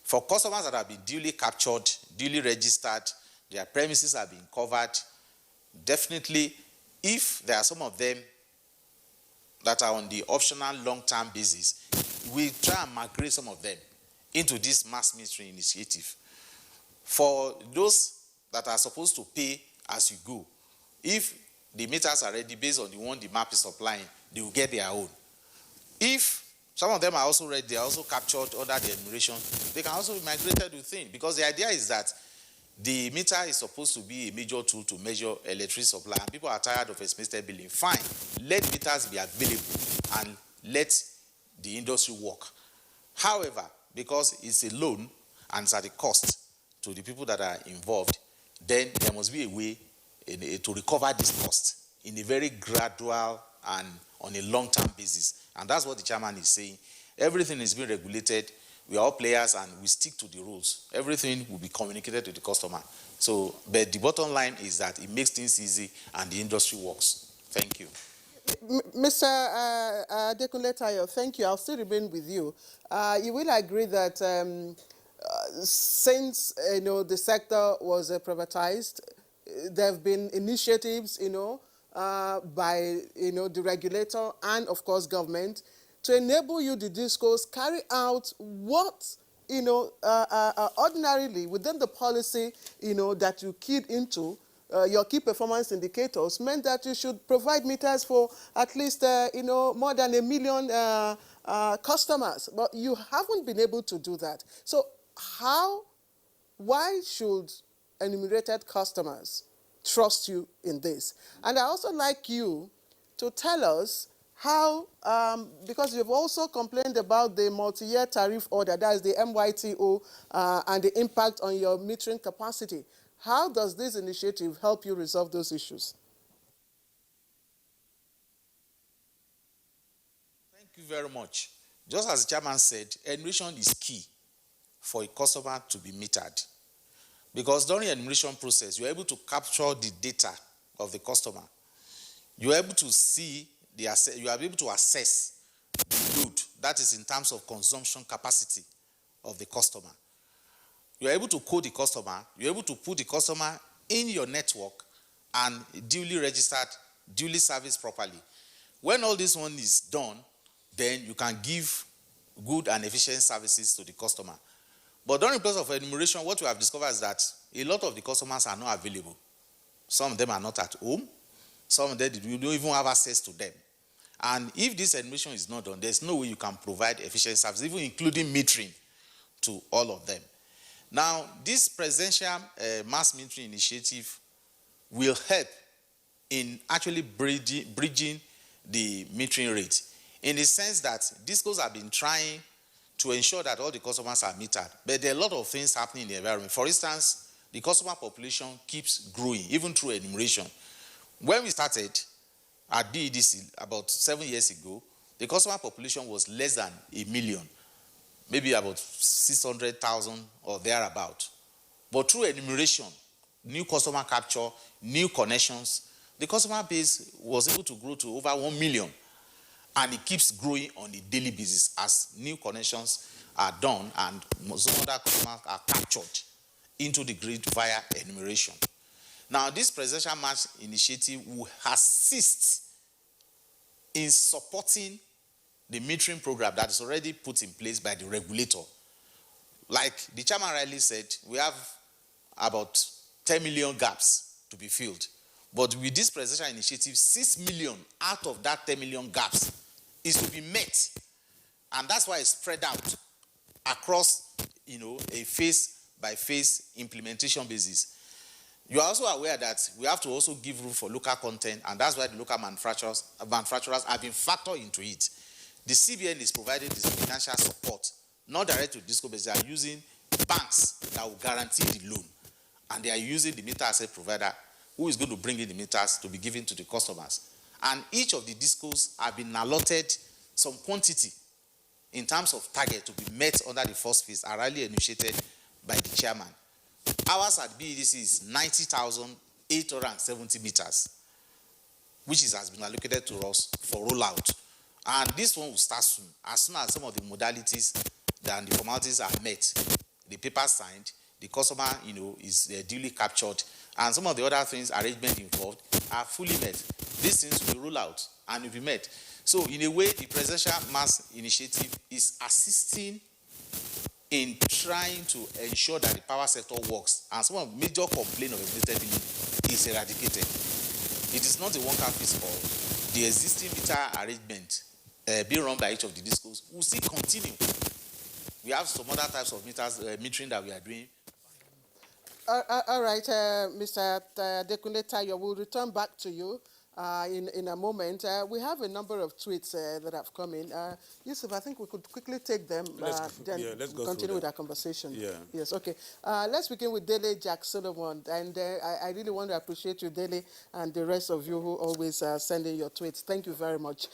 T: For customers that have been duly captured, duly registered, their premises have been covered, definitely, if there are some of them that are on the optional long-term basis, we try and migrate some of them into this mass metering initiative. For those that are supposed to pay as you go, if the meters are ready based on the one the map is supplying, they will get their own. If some of them are also ready, they are also captured under the enumeration, they can also be migrated within, because the idea is that the meter is supposed to be a major tool to measure electricity supply, and people are tired of estimated billing. Fine, let meters be available and let the industry work. However, because it's a loan and it's at a cost to the people that are involved, then there must be a way to recover this cost in a very gradual and on a long-term basis. And that's what the chairman is saying. Everything is being regulated. We are all players and we stick to the rules. Everything will be communicated to the customer. So, but the bottom line is that it makes things easy and the industry works. Thank you.
C: Mr. Adekunle Tayo, thank you. I'll still remain with you. You will agree that since the sector was privatized, there have been initiatives, by the regulator and of course government to enable you, the discos, carry out what ordinarily within the policy that you keyed into. Your key performance indicators meant that you should provide meters for at least more than 1 million customers, but you haven't been able to do that. So why should enumerated customers trust you in this? And I also like you to tell us how, because you've also complained about the multi-year tariff order, that is the MYTO, and the impact on your metering capacity. How does this initiative help you resolve those issues?
T: Thank you very much. Just as the chairman said, enumeration is key for a customer to be metered. Because during the enumeration process, you're able to capture the data of the customer. You're able to see, you are able to assess the load, that is in terms of consumption capacity of the customer. You're able to code the customer, you're able to put the customer in your network and duly registered, duly serviced properly. When all this one is done, then you can give good and efficient services to the customer. But during the process of enumeration, what we have discovered is that a lot of the customers are not available. Some of them are not at home. Some of them, you don't even have access to them. And if this enumeration is not done, there's no way you can provide efficient service, even including metering to all of them. Now, this presidential mass metering initiative will help in actually bridging the metering rate, in the sense that discos have been trying to ensure that all the customers are metered. But there are a lot of things happening in the environment. For instance, the customer population keeps growing, even through enumeration. When we started at DEDC about 7 years ago, the customer population was less than 1 million, maybe about 600,000 or thereabout. But through enumeration, new customer capture, new connections, the customer base was able to grow to over 1 million. And it keeps growing on a daily basis as new connections are done and some other customers are captured into the grid via enumeration. Now, this presidential mass initiative will assist in supporting the metering program that is already put in place by the regulator. Like the chairman rightly said, we have about 10 million gaps to be filled. But with this presidential initiative, 6 million out of that 10 million gaps is to be met. And that's why it's spread out across, a phase-by-phase implementation basis. You are also aware that we have to also give room for local content, and that's why the local manufacturers have been factored into it. The CBN is providing this financial support, not direct to disco, but they are using banks
U: that will guarantee the loan. And they are using the meter as a provider who is going to bring in the meters to be given to the customers. And each of the discos have been allotted some quantity in terms of target to be met under the first phase, are rarely initiated by the chairman. Ours at BEDC is 90,870 meters, which has been allocated to us for rollout. And this one will start soon as some of the modalities and the formalities are met. The paper signed, the customer, is duly captured, and some of the other things, arrangement involved, are fully met. These things will roll out and will be met. So, in a way, the Presidential Mass Initiative is assisting in trying to ensure that the power sector works, and some of the major complaints of escalated billing is eradicated. It is not a one-cap-fits-all. The existing meter arrangement being run by each of the discos will still continue. We have some other types of metering that we are doing.
C: All right, Mr. Dekunle Tayo, we'll return back to you in a moment. We have a number of tweets that have come in. Yusuf, I think we could quickly take them,
A: let's go
C: continue with our conversation.
A: Yeah.
C: Yes, okay. Let's begin with Dele Jack Solomon. And I really want to appreciate you, Dele, and the rest of you who always send in your tweets. Thank you very much.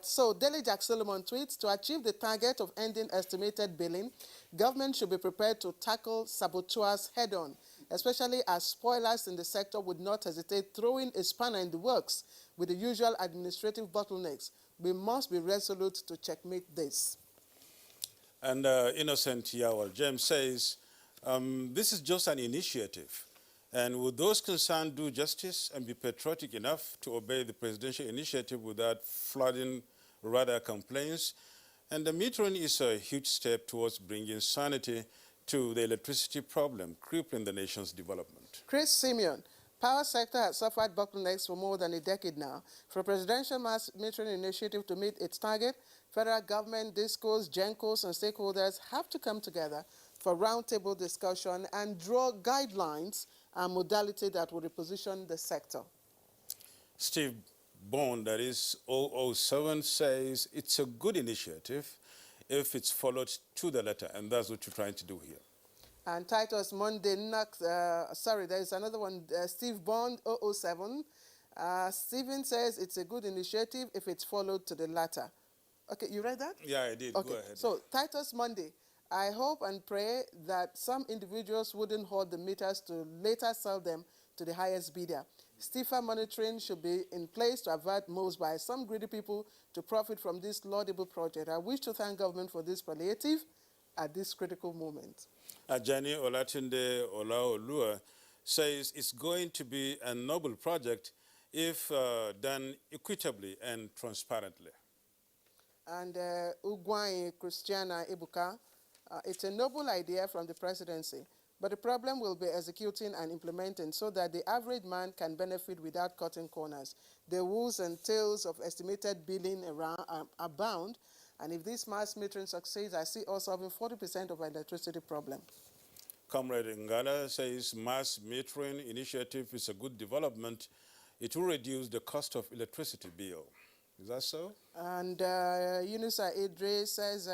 C: So Dele Jack Solomon tweets, to achieve the target of ending estimated billing, government should be prepared to tackle saboteurs head-on, especially as spoilers in the sector would not hesitate throwing a spanner in the works with the usual administrative bottlenecks. We must be resolute to checkmate this.
A: And Innocent Yawal James says, this is just an initiative. And would those concerned do justice and be patriotic enough to obey the presidential initiative without flooding rather complaints? And the metering is a huge step towards bringing sanity to the electricity problem crippling the nation's development.
C: Chris Simeon, power sector has suffered bottlenecks for more than a decade now. For a presidential mass metering initiative to meet its target, federal government, discos, GENCOs, and stakeholders have to come together for roundtable discussion and draw guidelines and modality that will reposition the sector.
A: Steve Bond, that is 007, says it's a good initiative if it's followed to the letter, and that's what you're trying to do here.
C: And Titus Monday, there is another one, Steve Bond, 007. Stephen says it's a good initiative if it's followed to the latter. Okay, you read that?
A: Yeah, I did.
C: Okay.
A: Go ahead.
C: So, Titus Monday, I hope and pray that some individuals wouldn't hoard the meters to later sell them to the highest bidder. Stiffer monitoring should be in place to avert moves by some greedy people to profit from this laudable project. I wish to thank government for this palliative at this critical moment.
A: Ajani Olatunde Olaolua says it's going to be a noble project if done equitably and transparently.
C: And Ugwai Christiana Ibuka, it's a noble idea from the presidency, but the problem will be executing and implementing so that the average man can benefit without cutting corners. The woes and tales of estimated billing abound, and if this mass metering succeeds, I see us solving 40% of our electricity problem.
A: Comrade Ngala says mass metering initiative is a good development. It will reduce the cost of electricity bill. Is that so?
C: And Yunusa Idre says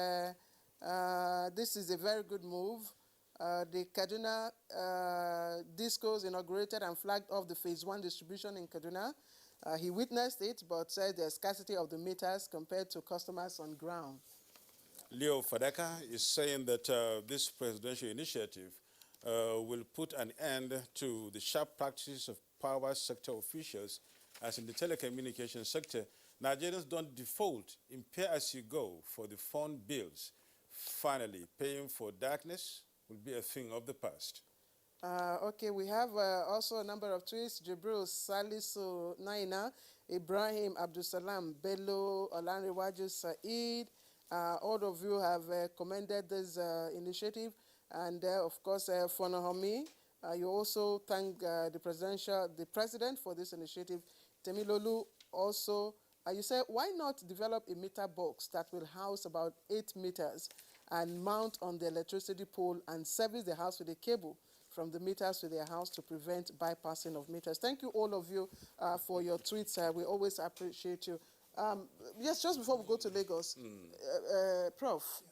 C: this is a very good move. The Kaduna discos inaugurated and flagged off the phase 1 distribution in Kaduna. He witnessed it, but said there's scarcity of the meters compared to customers on ground.
A: Leo Fadaka is saying that this presidential initiative will put an end to the sharp practices of power sector officials, as in the telecommunications sector, Nigerians don't default in pay-as-you-go for the phone bills. Finally, paying for darkness will be a thing of the past.
C: Okay, we have also a number of tweets. Jibril Salisu Naina, Ibrahim Abdusalam, Bello, Olanrewaju Saeed. All of you have commended this initiative. And of course, Fonohomi, you also thank the president for this initiative. Temilolu also, you said, why not develop a meter box that will house about 8 meters and mount on the electricity pole and service the house with a cable from the meters to their house to prevent bypassing of meters. Thank you, all of you, for your tweets. We always appreciate you. Yes, just before we go to Lagos, Prof,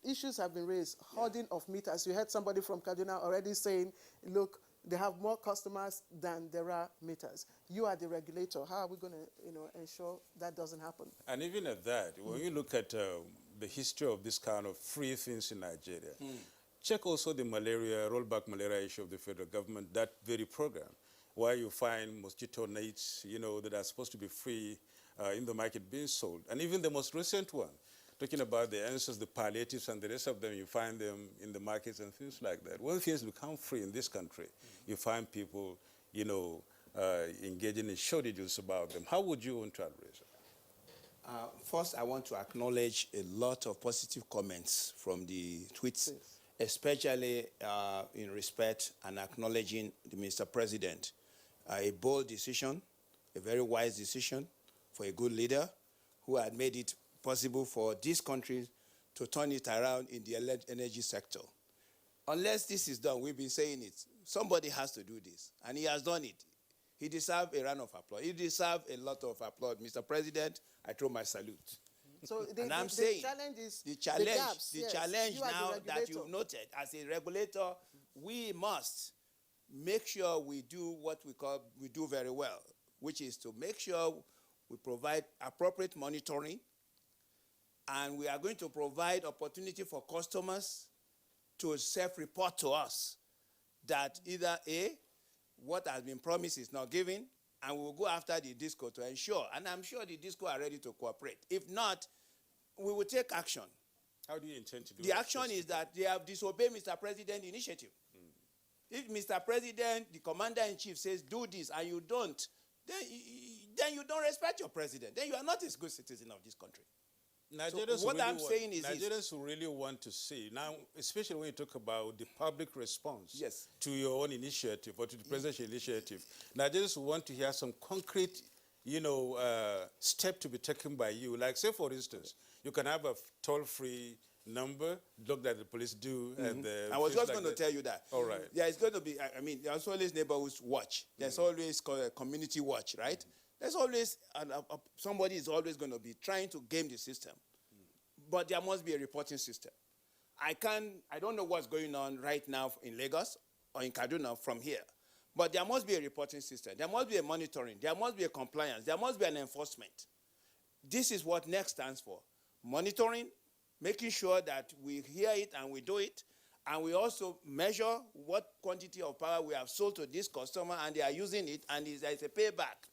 C: issues have been raised, hoarding of meters. You heard somebody from Kaduna already saying, look, they have more customers than there are meters. You are the regulator. How are we going to ensure that doesn't happen?
A: And even at that, when you look at the history of this kind of free things in Nigeria, check also the rollback malaria issue of the federal government, that very program, where you find mosquito nets, that are supposed to be free in the market being sold. And even the most recent one, talking about the answers, the palliatives, and the rest of them, you find them in the markets and things like that. When things become free in this country, you find people, engaging in shortages about them. How would you want to address it?
R: First, I want to acknowledge a lot of positive comments from the tweets, especially in respect and acknowledging the Mr. President. A bold decision, a very wise decision for a good leader who had made it possible for this country to turn it around in the energy sector. Unless this is done, we've been saying it, somebody has to do this, and he has done it. He deserves a round of applause. He deserves a lot of applause. Mr. President, I throw my salute.
C: So
R: the
C: challenge is
R: the challenge,
C: the gaps,
R: the challenge now that you've noted, as a regulator, we must make sure we do what we do very well, which is to make sure we provide appropriate monitoring, and we are going to provide opportunity for customers to self-report to us that either A, what has been promised is not given, and we will go after the DISCO to ensure, and I'm sure the DISCO are ready to cooperate. If not, we will take action.
A: How do you intend to do
R: The action is that they have disobeyed Mr. President's initiative. If Mr. President, the commander-in-chief, says do this and you don't, then you don't respect your president. Then you are not a good citizen of this country.
A: Nigerians
R: so what I'm saying is
A: Nigerians who really want to see, now, especially when you talk about the public response to your own initiative or to the presidential initiative, Nigerians who want to hear some concrete, step to be taken by you. Like, say, for instance, you can have a toll-free number, look that the police do. And
R: I was just going to tell you that.
A: All right.
R: There is going to be, there's always neighborhood watch. There's always community watch, right? There's always, somebody is always going to be trying to game the system. But there must be a reporting system. I don't know what's going on right now in Lagos or in Kaduna from here. But there must be a reporting system. There must be a monitoring. There must be a compliance. There must be an enforcement. This is what NEC stands for. Monitoring, making sure that we hear it and we do it, and we also measure what quantity of power we have sold to this customer, and they are using it, and there's a payback.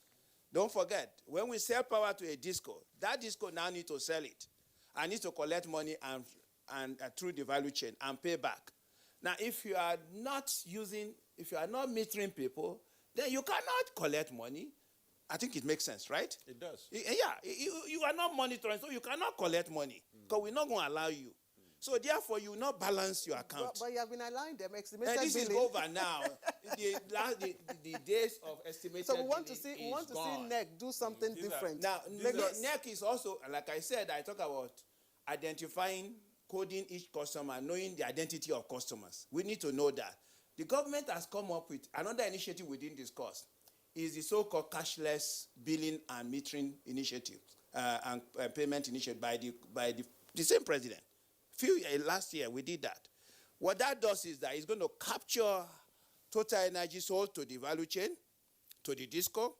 R: Don't forget, when we sell power to a DISCO, that DISCO now needs to sell it. I need to collect money and through the value chain and pay back. Now, if you are not metering people, then you cannot collect money. I think it makes sense, right?
A: It does.
R: Yeah, you are not monitoring, so you cannot collect money because we're not going to allow you. So therefore, you will not balance your account.
C: But you have been allowing them estimated
R: and this
C: billing.
R: is over now. the days of estimated
C: So we want to
R: gone.
C: see NEC do something different.
R: Now, NEC is also, like I said, I talk about identifying, coding each customer, knowing the identity of customers. We need to know that. The government has come up with another initiative we didn't discuss. Is the so-called cashless billing and metering initiative and payment initiative by the same president. Last year, we did that. What that does is that it's going to capture total energy sold to the value chain, to the DISCO,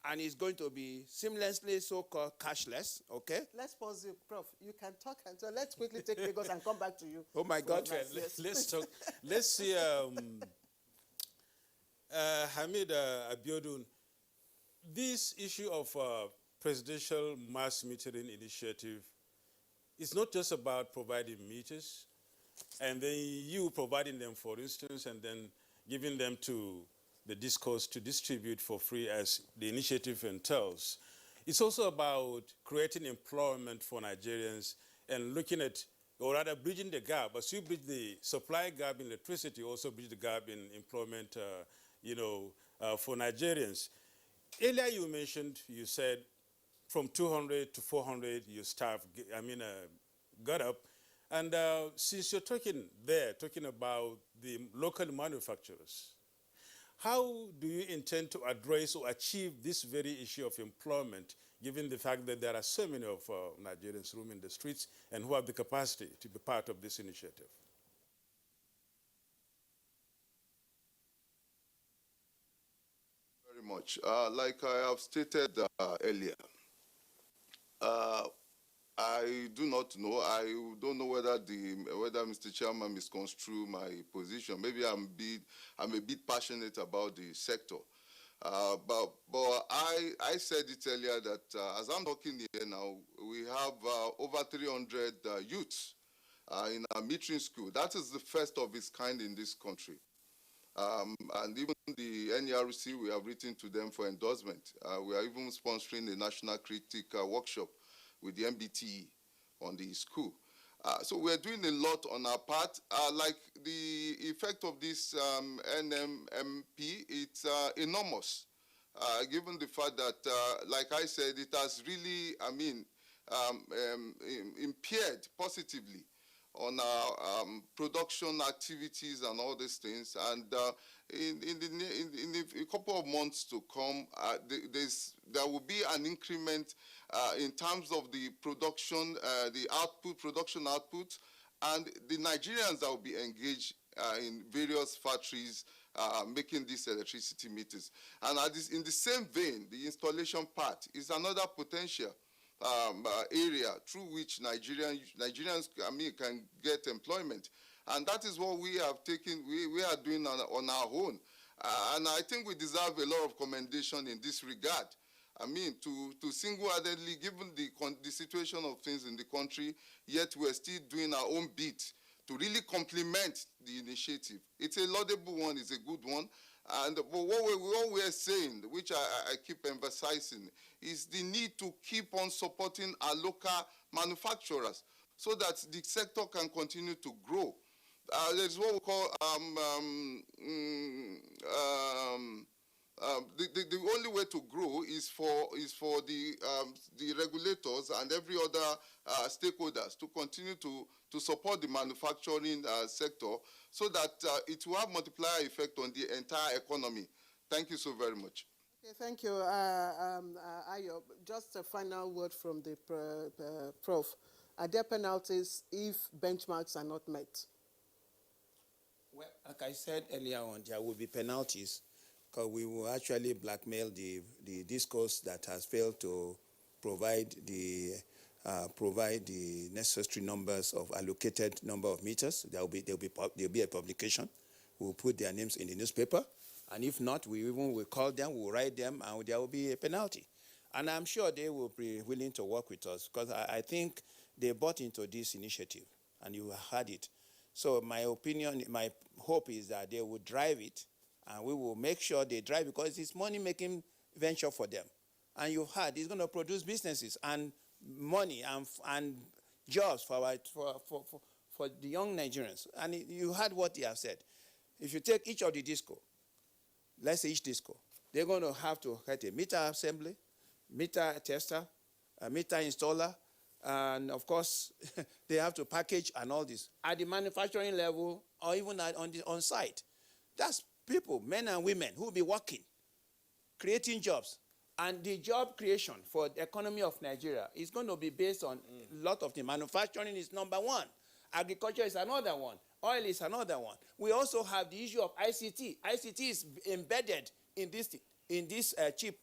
R: and it's going to be seamlessly so-called cashless, okay?
C: Let's pause you, Prof. You can talk, and so let's quickly take Lagos and come back to you.
R: Oh, my God.
A: Let's talk. Let's see, Hamid Abiodun, this issue of presidential mass metering initiative, it's not just about providing meters and then you providing them, for instance, and then giving them to the DISCOs to distribute for free as the initiative entails. It's also about creating employment for Nigerians and looking at, or rather bridging the gap. As you bridge the supply gap in electricity, also bridge the gap in employment, for Nigerians. Earlier you said, from 200 to 400, your staff, got up. And since you're talking about the local manufacturers, how do you intend to address or achieve this very issue of employment, given the fact that there are so many of Nigerians roaming the streets and who have the capacity to be part of this initiative?
S: Very much. Like I have stated earlier, I do not know. I don't know whether Mr. Chairman misconstrue my position. Maybe I'm a bit passionate about the sector. But I said it earlier that as I'm talking here now, we have over 300 youths in our metering school. That is the first of its kind in this country. And even the NERC, we have written to them for endorsement. We are even sponsoring a national critic workshop with the MBTE on the school. So we're doing a lot on our part. Like the effect of this NMMP, it's enormous, given the fact that, like I said, it has really, impaired positively on our production activities and all these things. And in a couple of months to come, there will be an increment in terms of the production, production output, and the Nigerians that will be engaged in various factories making these electricity meters. And in the same vein, the installation part is another potential area through which Nigerians can get employment. And that is what we have taken, we are doing on our own. And I think we deserve a lot of commendation in this regard. To single-handedly, given the situation of things in the country, yet we're still doing our own bit to really complement the initiative. It's a laudable one, it's a good one. And but what we're saying, which I keep emphasizing, is the need to keep on supporting our local manufacturers so that the sector can continue to grow. There's what we call the only way to grow is for the regulators and every other stakeholders to continue to support the manufacturing sector so that it will have multiplier effect on the entire economy. Thank you so very much.
C: Okay, thank you. Ayo, just a final word from the Prof. Are there penalties if benchmarks are not met?
R: Well, like I said earlier on, there will be penalties because we will actually blackmail the discourse that has failed to provide the necessary numbers of allocated number of meters. There'll be a publication. We'll put their names in the newspaper, and if not, we will call them, we'll write them, and there will be a penalty. And I'm sure they will be willing to work with us because I think they bought into this initiative, and you heard it. So my opinion, my hope is that they will drive it, and we will make sure they drive because it's money-making venture for them. And you've heard it's going to produce businesses and money and jobs for the young Nigerians. And you heard what they have said. If you take each of the disco, let's say each disco, they're going to have to get a meter assembly, meter tester, a meter installer, and of course, they have to package and all this. At the manufacturing level, or even on site, that's people, men and women, who will be working, creating jobs. And the job creation for the economy of Nigeria is going to be based on a lot of the manufacturing is number one. Agriculture is another one. Oil is another one. We also have the issue of ICT. ICT is embedded in this chip.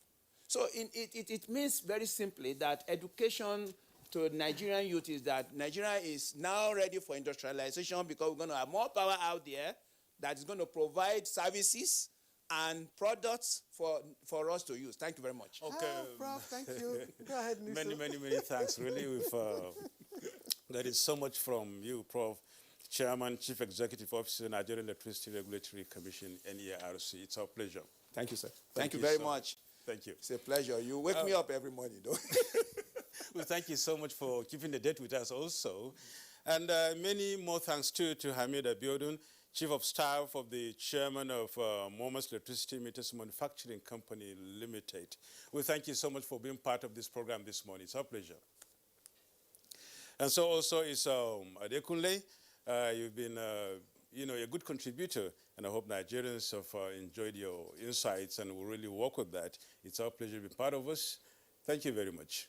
R: So it means very simply that education to Nigerian youth is that Nigeria is now ready for industrialization because we're going to have more power out there that is going to provide services and products for us to use. Thank you very much.
A: Okay.
C: Prof, thank you. Go ahead, Nisa.
A: Many thanks, really. There is so much from you, Prof. Chairman, Chief Executive Officer, Nigerian Electricity Regulatory Commission, NERC. It's our pleasure.
R: Thank you, sir. Thank you very much.
A: Thank you.
R: It's a pleasure. You wake me up every morning, though.
A: Well, thank you so much for keeping the date with us also. And many more thanks too to Hamid Abiodun, Chief of Staff of the Chairman of Momas Electricity Meters Manufacturing Company Limited. We thank you so much for being part of this program this morning. It's our pleasure. And so also is Adekunle. You've been a good contributor, and I hope Nigerians have enjoyed your insights and will really work with that. It's our pleasure to be part of us. Thank you very much.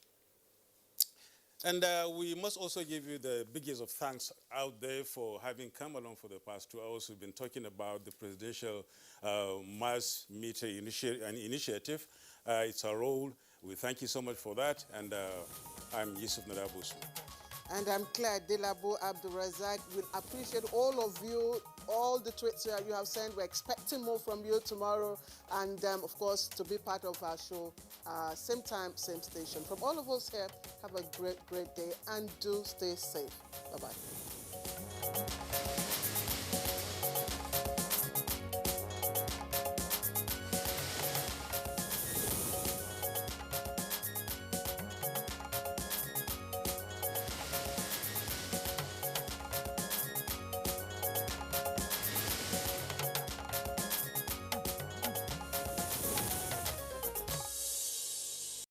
A: And we must also give you the biggest of thanks out there for having come along for the past 2 hours. We've been talking about the presidential mass meter initiative. It's a role. We thank you so much for that. And I'm Yusuf Nadabusu.
C: And I'm Claire Delabo Abdulrazak. We appreciate all of you, all the tweets that you have sent. We're expecting more from you tomorrow. And of course, to be part of our show, same time, same station. From all of us here, have a great, great day and do stay safe. Bye-bye.